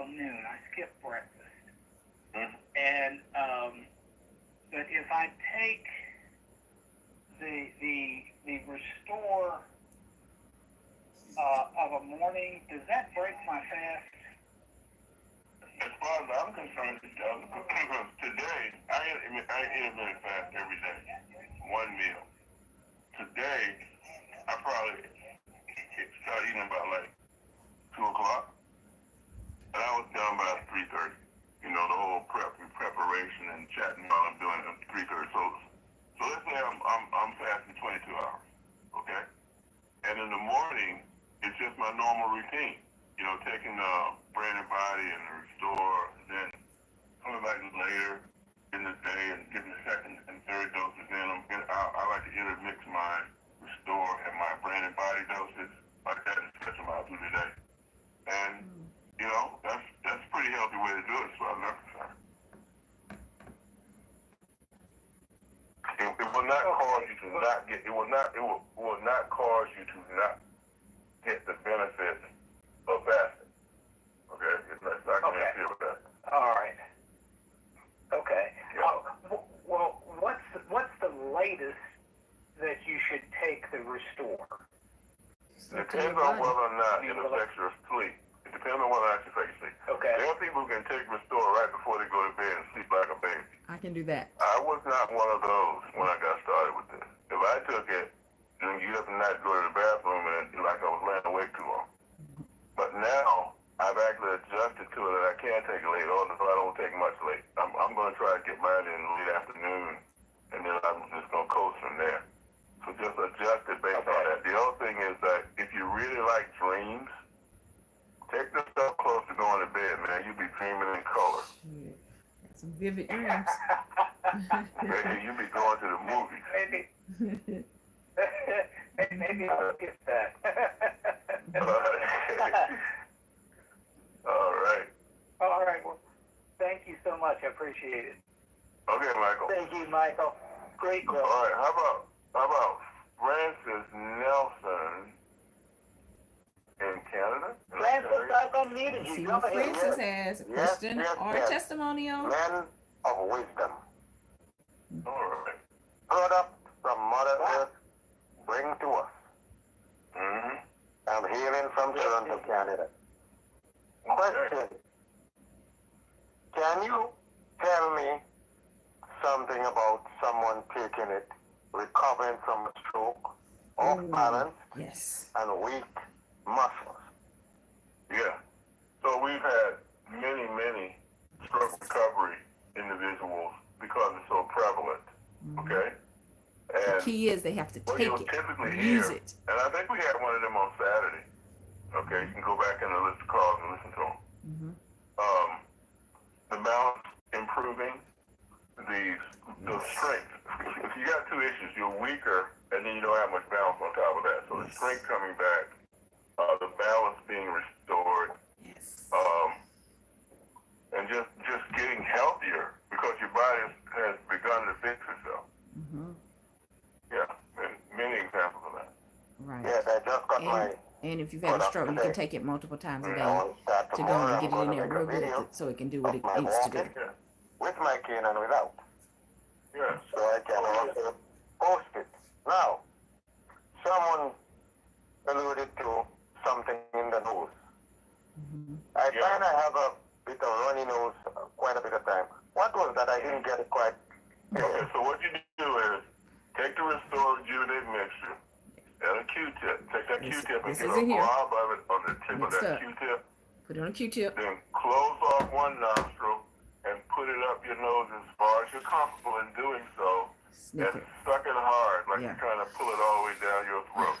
noon. I skip breakfast, and but if I take the Restore of a morning, does that break my fast? As far as I'm concerned, it doesn't. Because today, I intermittent fast every day. One meal. Today, I probably start eating about like 2 o'clock. And I was done by 3:30. You know, the whole preparation and chatting while I'm doing it at 3:30. So let's say I'm fasting 22 hours. Okay? And in the morning, it's just my normal routine. You know, taking the brain and body and the Restore, and then coming back later in the day and getting the second and third doses in. I like to intermix my Restore and my brain and body doses like that and stretch them out through the day. And, you know, that's a pretty healthy way to do it as far as I'm concerned. It will not cause you to not get, it will not cause you to not get the benefits of fasting. Okay? It's not going to interfere with that. All right. Okay. Yeah. Well, what's the latest that you should take the Restore? It depends on whether or not it affects your sleep. It depends on whether or not it affects your sleep. Okay. There are people who can take Restore right before they go to bed and sleep like a baby. I can do that. I was not one of those when I got started with this. If I took it, then you have to not go to the bathroom and like I was laying awake too long. But now I've actually adjusted to it that I can take it late, although I don't take much late. I'm going to try to get mine in late afternoon, and then I'm just going to coast from there. So just adjust it based on that. The other thing is that if you really like dreams, take this stuff close to going to bed, man. You'll be dreaming in color. Yeah. Got some vivid dreams. You'll be going to the movies. Maybe I'll get that. All right. All right. Well, thank you so much. I appreciate it. Okay, Michael. Thank you, Michael. Great question. All right. How about Francis Nelson in Canada? Francis, I've unmuted you. See Go what ahead. Francis has, a question or a testimonial. Men of wisdom. All right. Product from Mother Earth bring to us. Mm-hmm. I'm hailing from Toronto, Canada. Question. Can you tell me something about someone taking it, recovering from a stroke, off balance, Yes. and weak muscles? Yeah. So we've had many stroke recovery individuals because it's so prevalent. Okay? The And key is they have to what take you'll it, typically use hear, it. and I think we had one of them on Saturday. Okay, you can go back in the list of calls and listen to them. The balance improving, the strength. If you got two issues, you're weaker, and then you don't have much balance on top of that. So the strength coming back, the balance being restored, Yes. and just getting healthier because your body has begun to fix itself. Yeah, and many examples of that. Right. Yes, I just got my. And if you've had a stroke, you can take it multiple times a day to go and get it in there real good so it can do what it needs to do. Yeah. With my cane and without. Yeah. So I can also post it. Now, someone alluded to something in the nose. I find I have a bit of runny nose quite a bit of time. What was that? I didn't get it quite. Okay, so what you do is take the Restore Rejuvenate mixture and a Q-tip. Take that Q-tip and This get is a in here. blob of it on the tip Mixed of that up. Q-tip. Put it on a Q-tip. Then close off one nostril and put it up your nose as far as you're comfortable in doing so. Sniff And it. suck it hard, like Yeah. you're trying to pull it all the way down your throat.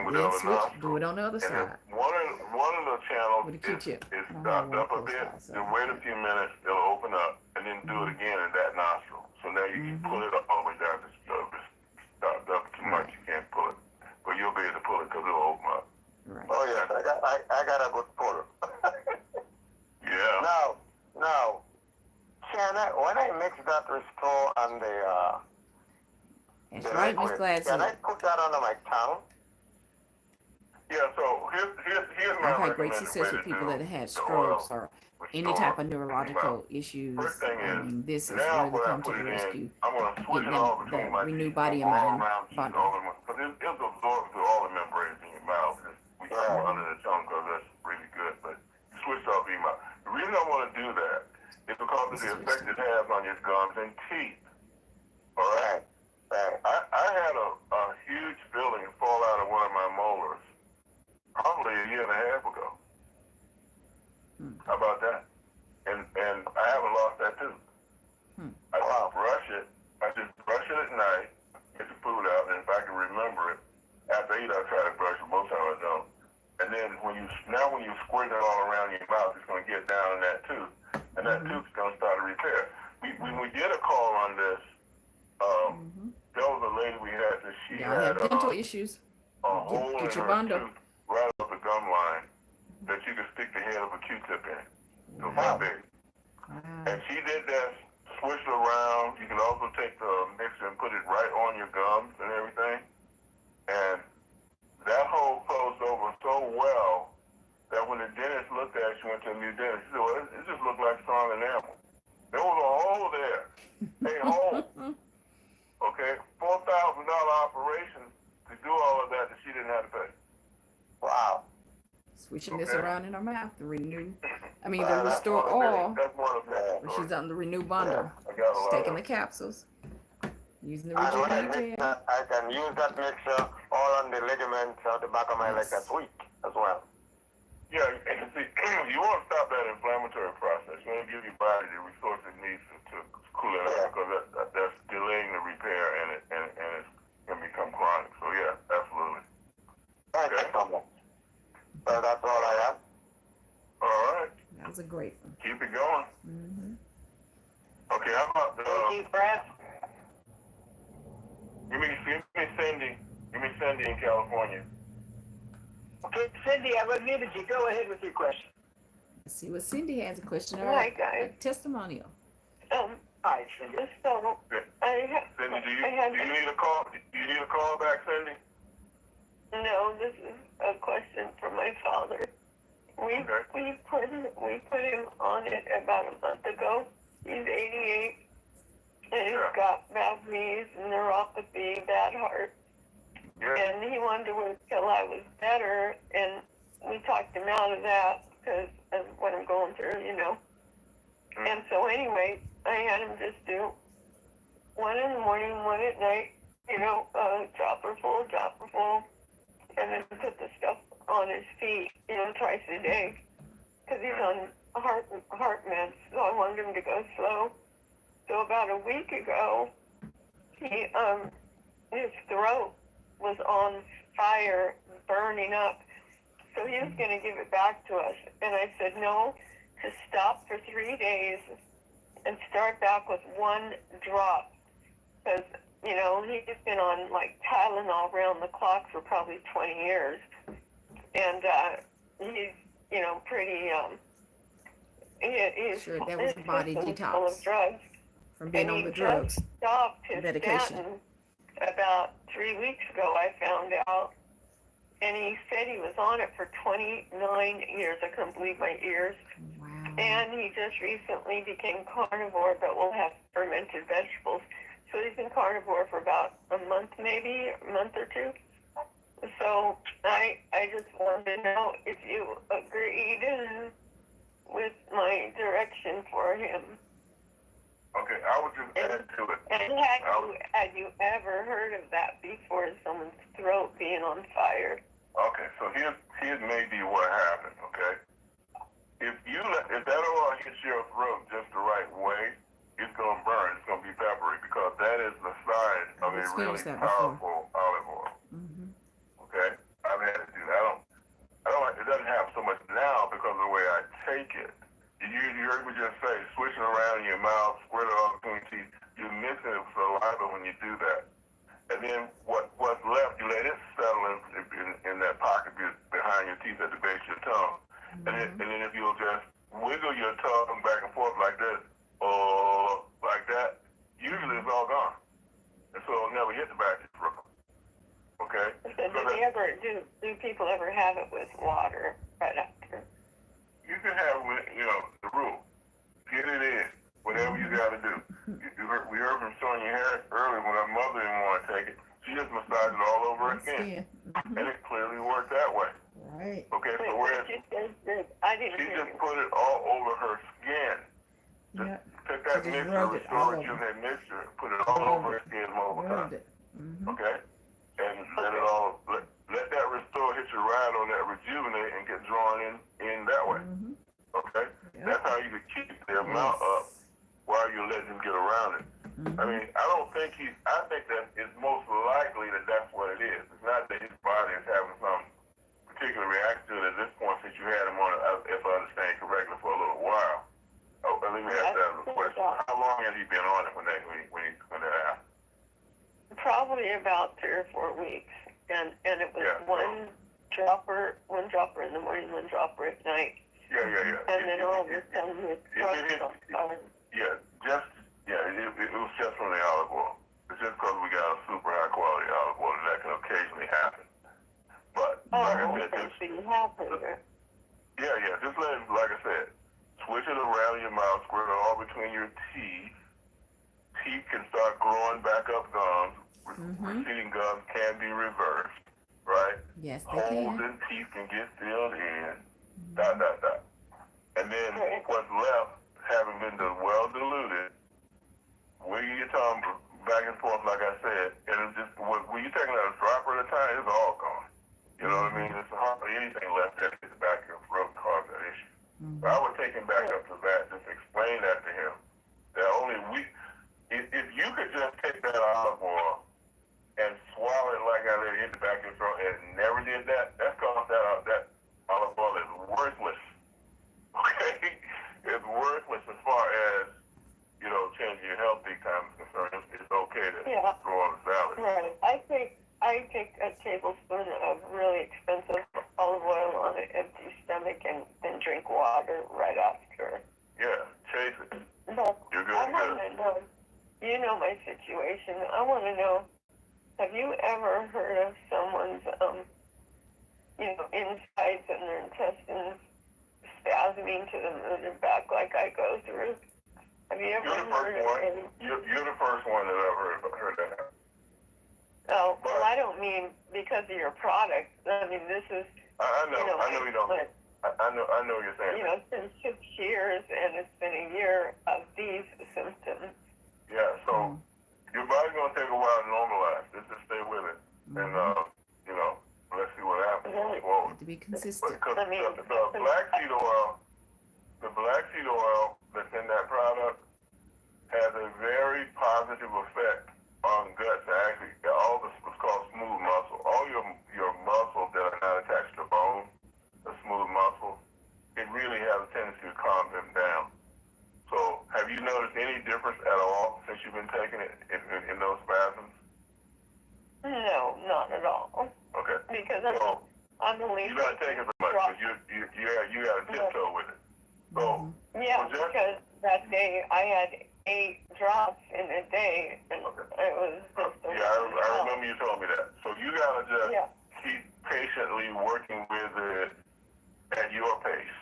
in with Then the other switch, nostril. do it on the other And side. if one of the channels With a Q-tip. is I don't stopped know up a what bit, those then are. wait a few minutes, it'll open up, and then do it again in that nostril. So now you can pull it all the way down to it's stopped up too much, you can't pull it. But you'll be able to pull it because it'll open up. Right. Oh yes, I got a good pull. Yeah. Now, can I, when I mix that Restore and That's the right, Miss liquid, Gladstone. can I put that under my tongue? Yeah, so here's my I've had great recommended success way with to people do that have had the oil strokes or any restore type of neurological issues. First thing I is, mean, this is now really when I come to put the it rescue. in, I'm going to switch Getting it all them between that my Renew teeth, body and all mind around teeth, bundle. all in my, because it'll absorb through all the membranes in your mouth. We talk about under the tongue because that's really good, but switch off your mouth. The reason I want to do that is because of the effect it has on your gums and teeth. All right? I had a huge filling fall out of one of my molars probably a year and a half ago. How about that? And I haven't lost that tooth. I just brush it. I just brush it at night, get the food out, and if I can remember it, after I eat, I try to brush it. Most times I don't. And then when you squirt it all around your mouth, it's going to get down in that tooth, and that tooth's going to start to repair. When we did a call on this, there was a lady we had that she Y'all had have dental issues. a hole in Get your her bundle. tooth right up the gum line that you could stick the head of a Q-tip in. It was that big. And she did that, switch it around. You can also take the mixer and put it right on your gums and everything. And that hole closed over so well that when the dentist looked at it, she went to a new dentist. She said, well, it just looked like strong enamel. There was a hole there. A hole. Okay? $4,000 operation to do all of that she didn't have to pay. Wow. Switching this around in her mouth, the Renew. I mean, the That's Restore one of the All. things. That's one of the things. She's on the Renew bundle. I got a She's lot taking of the capsules. Using the And when I Rejuvenate mix Gel. that, I can use that mixture all on the ligaments of the back of my leg that's weak as well. Yeah, and see, you want to stop that inflammatory process. You want to give your body the resource it needs to cool it out because that's delaying the repair and it's going to become chronic. So yeah, absolutely. Thank you so much. Well, that's all I have. All right. That was a great one. Keep it going. Okay, how about Thank you, Brad. give me Cindy. Give me Cindy in California. Okay, Cindy, I've unmuted you. Go ahead with your question. Let's see what Cindy has a question. Hi, guys. A testimonial. Hi, Cindy. So, Cindy, do you need a call? Do you need a call back, Cindy? no, this is a question for my father. We put him on it about a month ago. He's 88, and he's got bad knees, neuropathy, bad heart. Yeah. And he wanted to wait till I was better, and we talked him out of that because of what I'm going through, you know. And so anyway, I had him just do one in the morning, one at night, you know, dropper full, and then put the stuff on his feet, you know, twice a day, because he's on heart meds, so I wanted him to go slow. So about a week ago, his throat was on fire, burning up, so he was going to give it back to us, and I said no, to stop for 3 days and start back with one drop, because, you know, he's been on, like, Tylenol around the clock for probably 20 years, and he's, you know, pretty, he's Sure, that was body full detox of drugs. from being on the drugs. Just stopped his medication. statin about 3 weeks ago, I found out, and he said he was on it for 29 years. I couldn't believe my ears. Wow. And he just recently became carnivore, but will have fermented vegetables. So he's been carnivore for about a month, maybe a month or two. So I just wanted to know if you agreed with my direction for him. Okay, I would just add to it. And had you ever heard of that before, someone's throat being on fire? Okay, so here's maybe what happened, okay? If that oil hits your throat just the right way, it's going to burn, it's going to be peppery, because that is the sign of a really powerful olive oil. Okay? I've drink it. You heard me just say, swishing around in your mouth, squirt it all between teeth. You're missing saliva when you do that. And then what's left, you let it settle in that pocket behind your teeth at the base of your tongue. And then if you'll just wiggle your tongue back and forth like this, or like that, usually it's all gone. And so it'll never hit the back of your throat. Okay? So do people ever have it with water right after? You can have, the rule. Get it in, whatever you got to do. We heard from Sonia Harris earlier when her mother didn't want to take it. She just massaged it all over her skin. And it clearly worked that way. Right. Okay, so whereas she just put it all over her skin. Just took that mixture, restore rejuvenate mixture, put it all over her skin multiple times. Okay? And let that restore hit you right on that rejuvenate and get drawn in that way. Okay? That's how you can keep the amount up while you're letting him get around it. I mean, I think that it's most likely that that's what it is. It's not that his body is having some particular reaction to it at this point since you had him on it, if I understand correctly, for a little while. Oh, let me ask that as a question. How long has he been on it when that happened? Probably about 3 or 4 weeks. And it was one dropper in the morning, one dropper at night. Yeah. And then all of a sudden it was just from the olive oil. It's just because we got a super high quality olive oil that can occasionally happen. But like I said, just let it, like I said, switch it around your mouth, squirt it all between your teeth. Teeth can start growing back up gums. Receding gums can be reversed, right? Yes, they can. Holes in teeth can get filled in. And then what's left, having been well diluted, wiggle your tongue back and forth, like I said, and it's just when you're taking out a dropper at a time, it's all gone. You know what I mean? There's hardly anything left that is the back of your throat to cause that issue. So I would take him back up to that, just explain that to him. That if you could just take that olive oil and swallow it like I let it hit the back of your throat and never did that, that's because that olive oil is worthless. Okay? It's worthless as far as, changing your health big time is concerned. It's okay to throw on a salad. Right. I take a tablespoon of really expensive olive oil on an empty stomach and then drink water right after. Yeah, chase it. But You're good. I want to know, you know my situation. I want to know, have you ever heard of someone's, insides and their intestines spasming to the moon and back like I go through? Have you ever heard of any? You're the first one that I've heard that. Oh, well, I don't mean because of your product. I mean, this is. I know you don't. I know what you're saying. It's been 6 years, and it's been a year of these symptoms. Yeah, so your body's gonna take a while to normalize. Just stay with it, and let's see what happens. Have to be consistent. Because the black seed oil that's in that product has a very positive effect on guts. Actually, all this what's called smooth muscle. All your muscles that are not attached to bone, the smooth muscles, it really has a tendency to calm them down. So, have you noticed any difference at all since you've been taking it in those spasms? No, not at all. Okay. Because I'm only. You're not taking so much because you got a tiptoe with it. So. Yeah, because that day I had 8 drops in a day, and it was just. I remember you told me that. So you gotta just keep patiently working with it at your pace.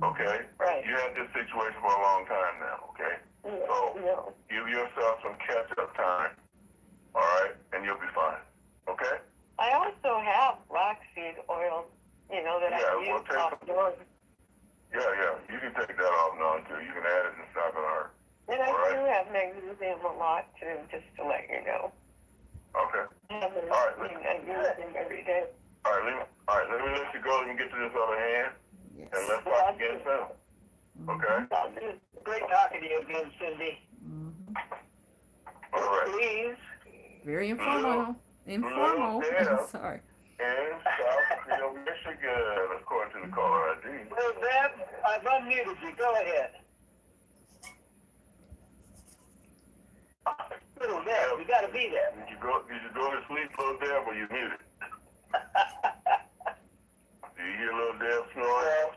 Okay? Right. You had this situation for a long time now, okay? So give yourself some catch-up time, all right? And you'll be fine, okay? I also have flaxseed oil, that I use outdoors. Yeah. You can take that off now, too. You can add it and it's not going to hurt. And I do have magnesium a lot, too, just to let you know. Okay. I use them every day. All right, let me let you go and get to this other hand. Yes. And let's talk again soon. Okay? Great talking to you again, Cindy. All right. Please. Very informal. Little Deb. Sorry. in Southfield, Michigan, according to the caller ID. Well, Deb, I've unmuted you. Go ahead. Little Deb, you got to be there. Did you go to sleep, little Deb, or you muted? Do you hear little Deb snoring?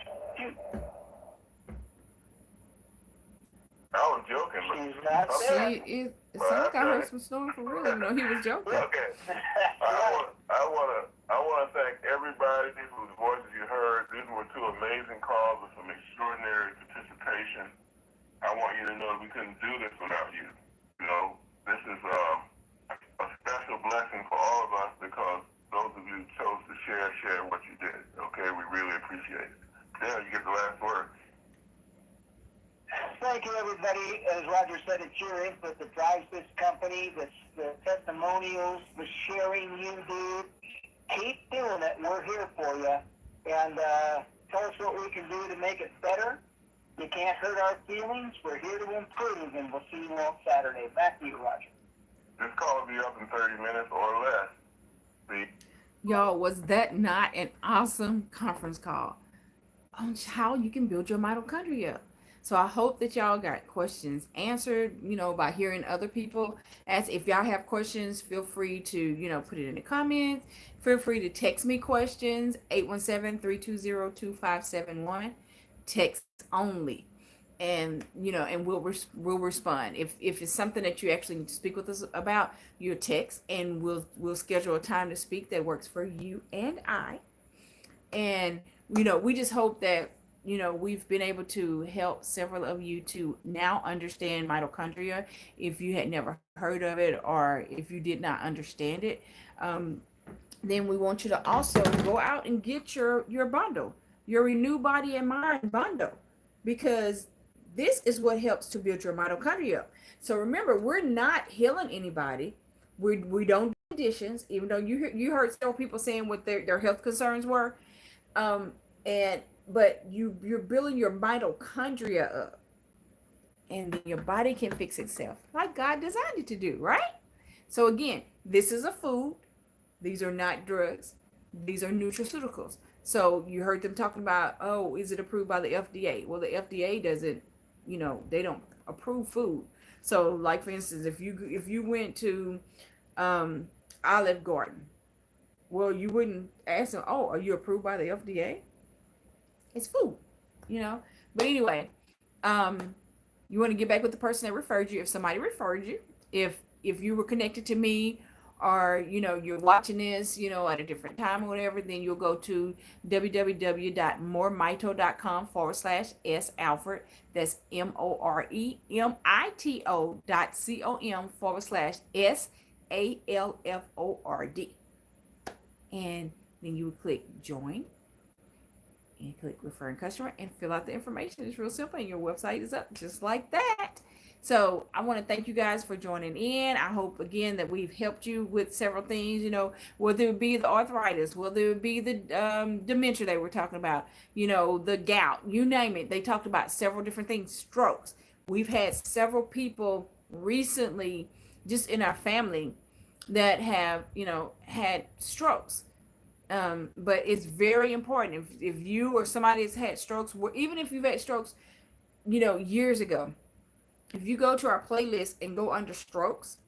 I was joking, but She's not there. It sounds like I heard some snoring for real, even though he was joking. okay. I want to thank everybody whose voices you heard. These were two amazing calls with some extraordinary participation. I want you to know that we couldn't do this without you. You know, this is a special blessing for all of us because those of you who chose to share what you did. Okay, we really appreciate it. Dale, you get the last word. Thank you, everybody. As Roger said, it's your input that drives this company, the testimonials, the sharing you do. Keep doing it. We're here for you. And tell us what we can do to make it better. You can't hurt our feelings. We're here to improve, and we'll see you on Saturday. Back to you, Roger. This call will be up in 30 minutes or less. See? Y'all, was that not an awesome conference call on how you can build your mitochondria? So I hope that y'all got questions answered, by hearing other people. As if y'all have questions, feel free to, put it in the comments. Feel free to text me questions, 817-320-2571. Text only. And, and we'll respond. If it's something that you actually need to speak with us about, your text, and we'll schedule a time to speak that works for you and I. And, we just hope that, we've been able to help several of you to now understand mitochondria. If you had never heard of it, or if you did not understand it, then we want you to also go out and get your bundle, your Renew Body and Mind bundle, because this is what helps to build your mitochondria. So remember, we're not healing anybody. We don't do conditions, even though you heard several people saying what their health concerns were. But you're building your mitochondria up, and then your body can fix itself like God designed it to do, right? So again, this is a food. These are not drugs. These are nutraceuticals. So you heard them talking about, oh, is it approved by the FDA? Well, the FDA doesn't, they don't approve food. So like, for instance, if you went to Olive Garden, well, you wouldn't ask them, oh, are you approved by the FDA? It's food, But anyway, you want to get back with the person that referred you. If somebody referred you, if you were connected to me, or you're watching this, at a different time or whatever, then you'll go to www.moremito.com/S Alford. That's moremito.com/S ALFORD. And then you would click join and click referring customer and fill out the information. It's real simple, and your website is up just like that. So I want to thank you guys for joining in. I hope again that we've helped you with several things, whether it be the arthritis, whether it be the dementia they were talking about, the gout, you name it. They talked about several different things, strokes. We've had several people recently just in our family that have, had strokes. But it's very important if you or somebody has had strokes, even if you've had strokes, years ago, if you go to our playlist and go under strokes,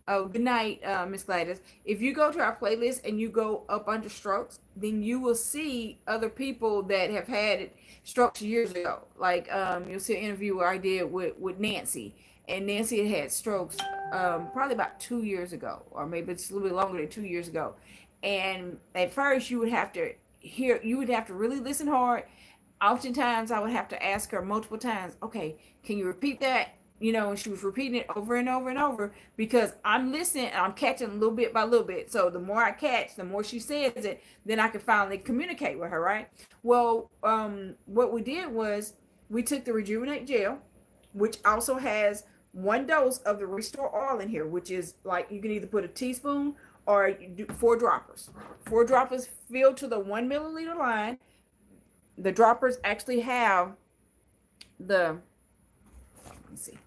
oh, good night, Miss Gladys. If you go to our playlist and you go up under strokes, then you will see other people that have had strokes years ago. Like, you'll see an interview where I did with Nancy, and Nancy had strokes, probably about 2 years ago, or maybe it's a little bit longer than 2 years ago. And at first you would have to really listen hard. Oftentimes I would have to ask her multiple times, okay, can you repeat that? And she was repeating it over and over and over, because I'm listening and I'm catching a little bit by little bit. So the more I catch, the more she says it, then I can finally communicate with her, right? Well, what we did was we took the Rejuvenate Gel, which also has 1 dose of the Restore Oil in here, which is like, you can either put a teaspoon or do 4 droppers. 4 droppers filled to the 1 milliliter line. The droppers actually have let me see.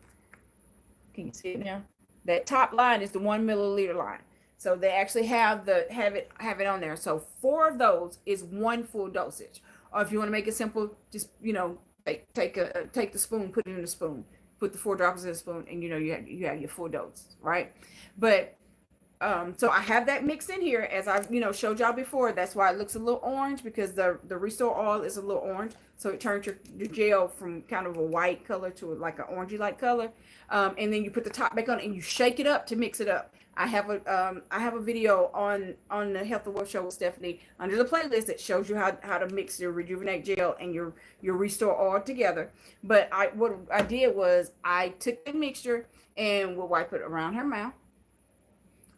Can you see it now? That top line is the 1 milliliter line. So they actually have it on there. So 4 of those is 1 full dosage. Or if you want to make it simple, just take the spoon, put it in the spoon, put the 4 drops in the spoon, and you have your full dose, right? But so I have that mixed in here as I showed y'all before. That's why it looks a little orange, because the Restore Oil is a little orange, so it turns your gel from kind of a white color to like an orangey like color. And then you put the top back on and you shake it up to mix it up. I have a video on the Health and Wealth Show with Stephanie under the playlist that shows you how to mix your Rejuvenate Gel and your Restore Oil together. But what I did was I took the mixture and we'll wipe it around her mouth,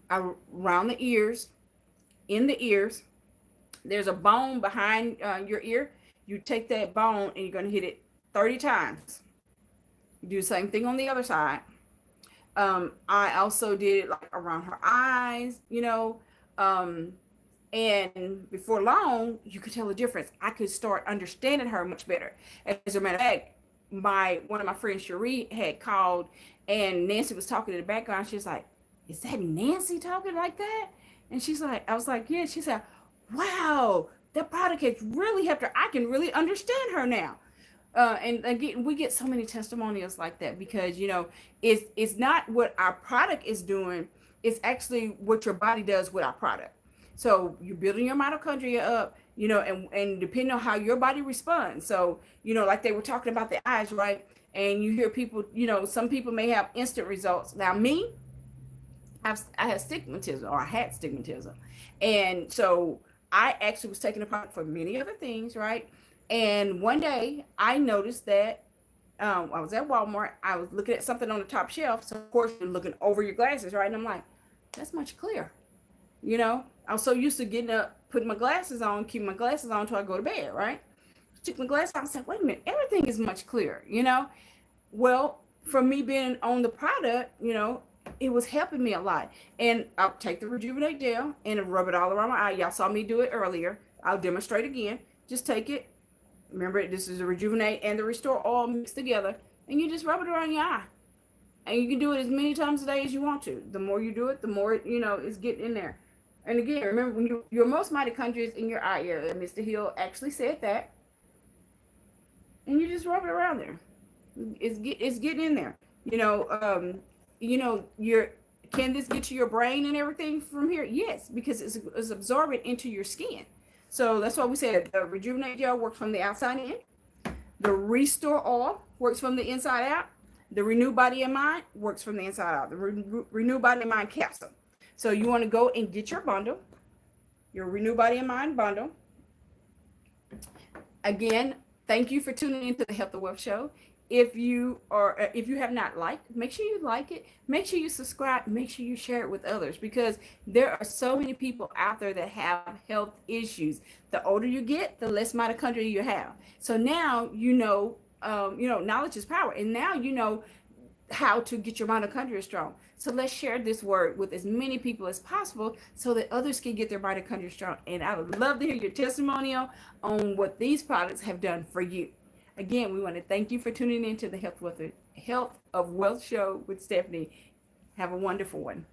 around the ears, in the ears. There's a bone behind your ear. You take that bone and you're going to hit it 30 times. You do the same thing on the other side. I also did it like around her eyes, and before long, you could tell the difference. I could start understanding her much better. As a matter of fact, one of my friends, Cherie, had called, and Nancy was talking in the background. She was like, "Is that Nancy talking like that?" And she's like, I was like, "Yeah." She said, "Wow, that product has really helped her. I can really understand her now." And again, we get so many testimonials like that, because it's not what our product is doing, it's actually what your body does with our product. So you're building your mitochondria up, and depending on how your body responds. So like they were talking about the eyes, right? And you hear people, some people may have instant results. Now me, I had stigmatism, or I had stigmatism, and so I actually was taking the product for many other things, right? And one day I noticed that I was at Walmart. I was looking at something on the top shelf. So of course you're looking over your glasses, right? And I'm like, that's much clearer. I was so used to getting up, putting my glasses on, keeping my glasses on until I go to bed, right? Took my glasses off and said, wait a minute, everything is much clearer, Well, from me being on the product, it was helping me a lot. And I'll take the Rejuvenate Gel and rub it all around my eye. Y'all saw me do it earlier. I'll demonstrate again. Just take it. Remember, this is the Rejuvenate and the Restore all mixed together, and you just rub it around your eye. And you can do it as many times a day as you want to. The more you do it, the more it's getting in there. And again, remember, when your most mitochondria is in your eye area. Mr. Hill actually said that. And you just rub it around there. It's getting in there. Can this get to your brain and everything from here? Yes, because it's absorbing into your skin. So that's why we said the Rejuvenate Gel works from the outside in. The Restore Oil works from the inside out. The Renew Body and Mind works from the inside out. The Renew Body and Mind capsule. So you want to go and get your bundle, your Renew Body and Mind bundle. Again, thank you for tuning into the Health and Wealth Show. If you have not liked, make sure you like it. Make sure you subscribe. Make sure you share it with others, because there are so many people out there that have health issues. The older you get, the less mitochondria you have. So now knowledge is power, and now you know how to get your mitochondria strong. So let's share this word with as many people as possible so that others can get their mitochondria strong. And I would love to hear your testimonial on what these products have done for you. Again, we want to thank you for tuning in to the Health of Wealth Show with Stephanie. Have a wonderful one.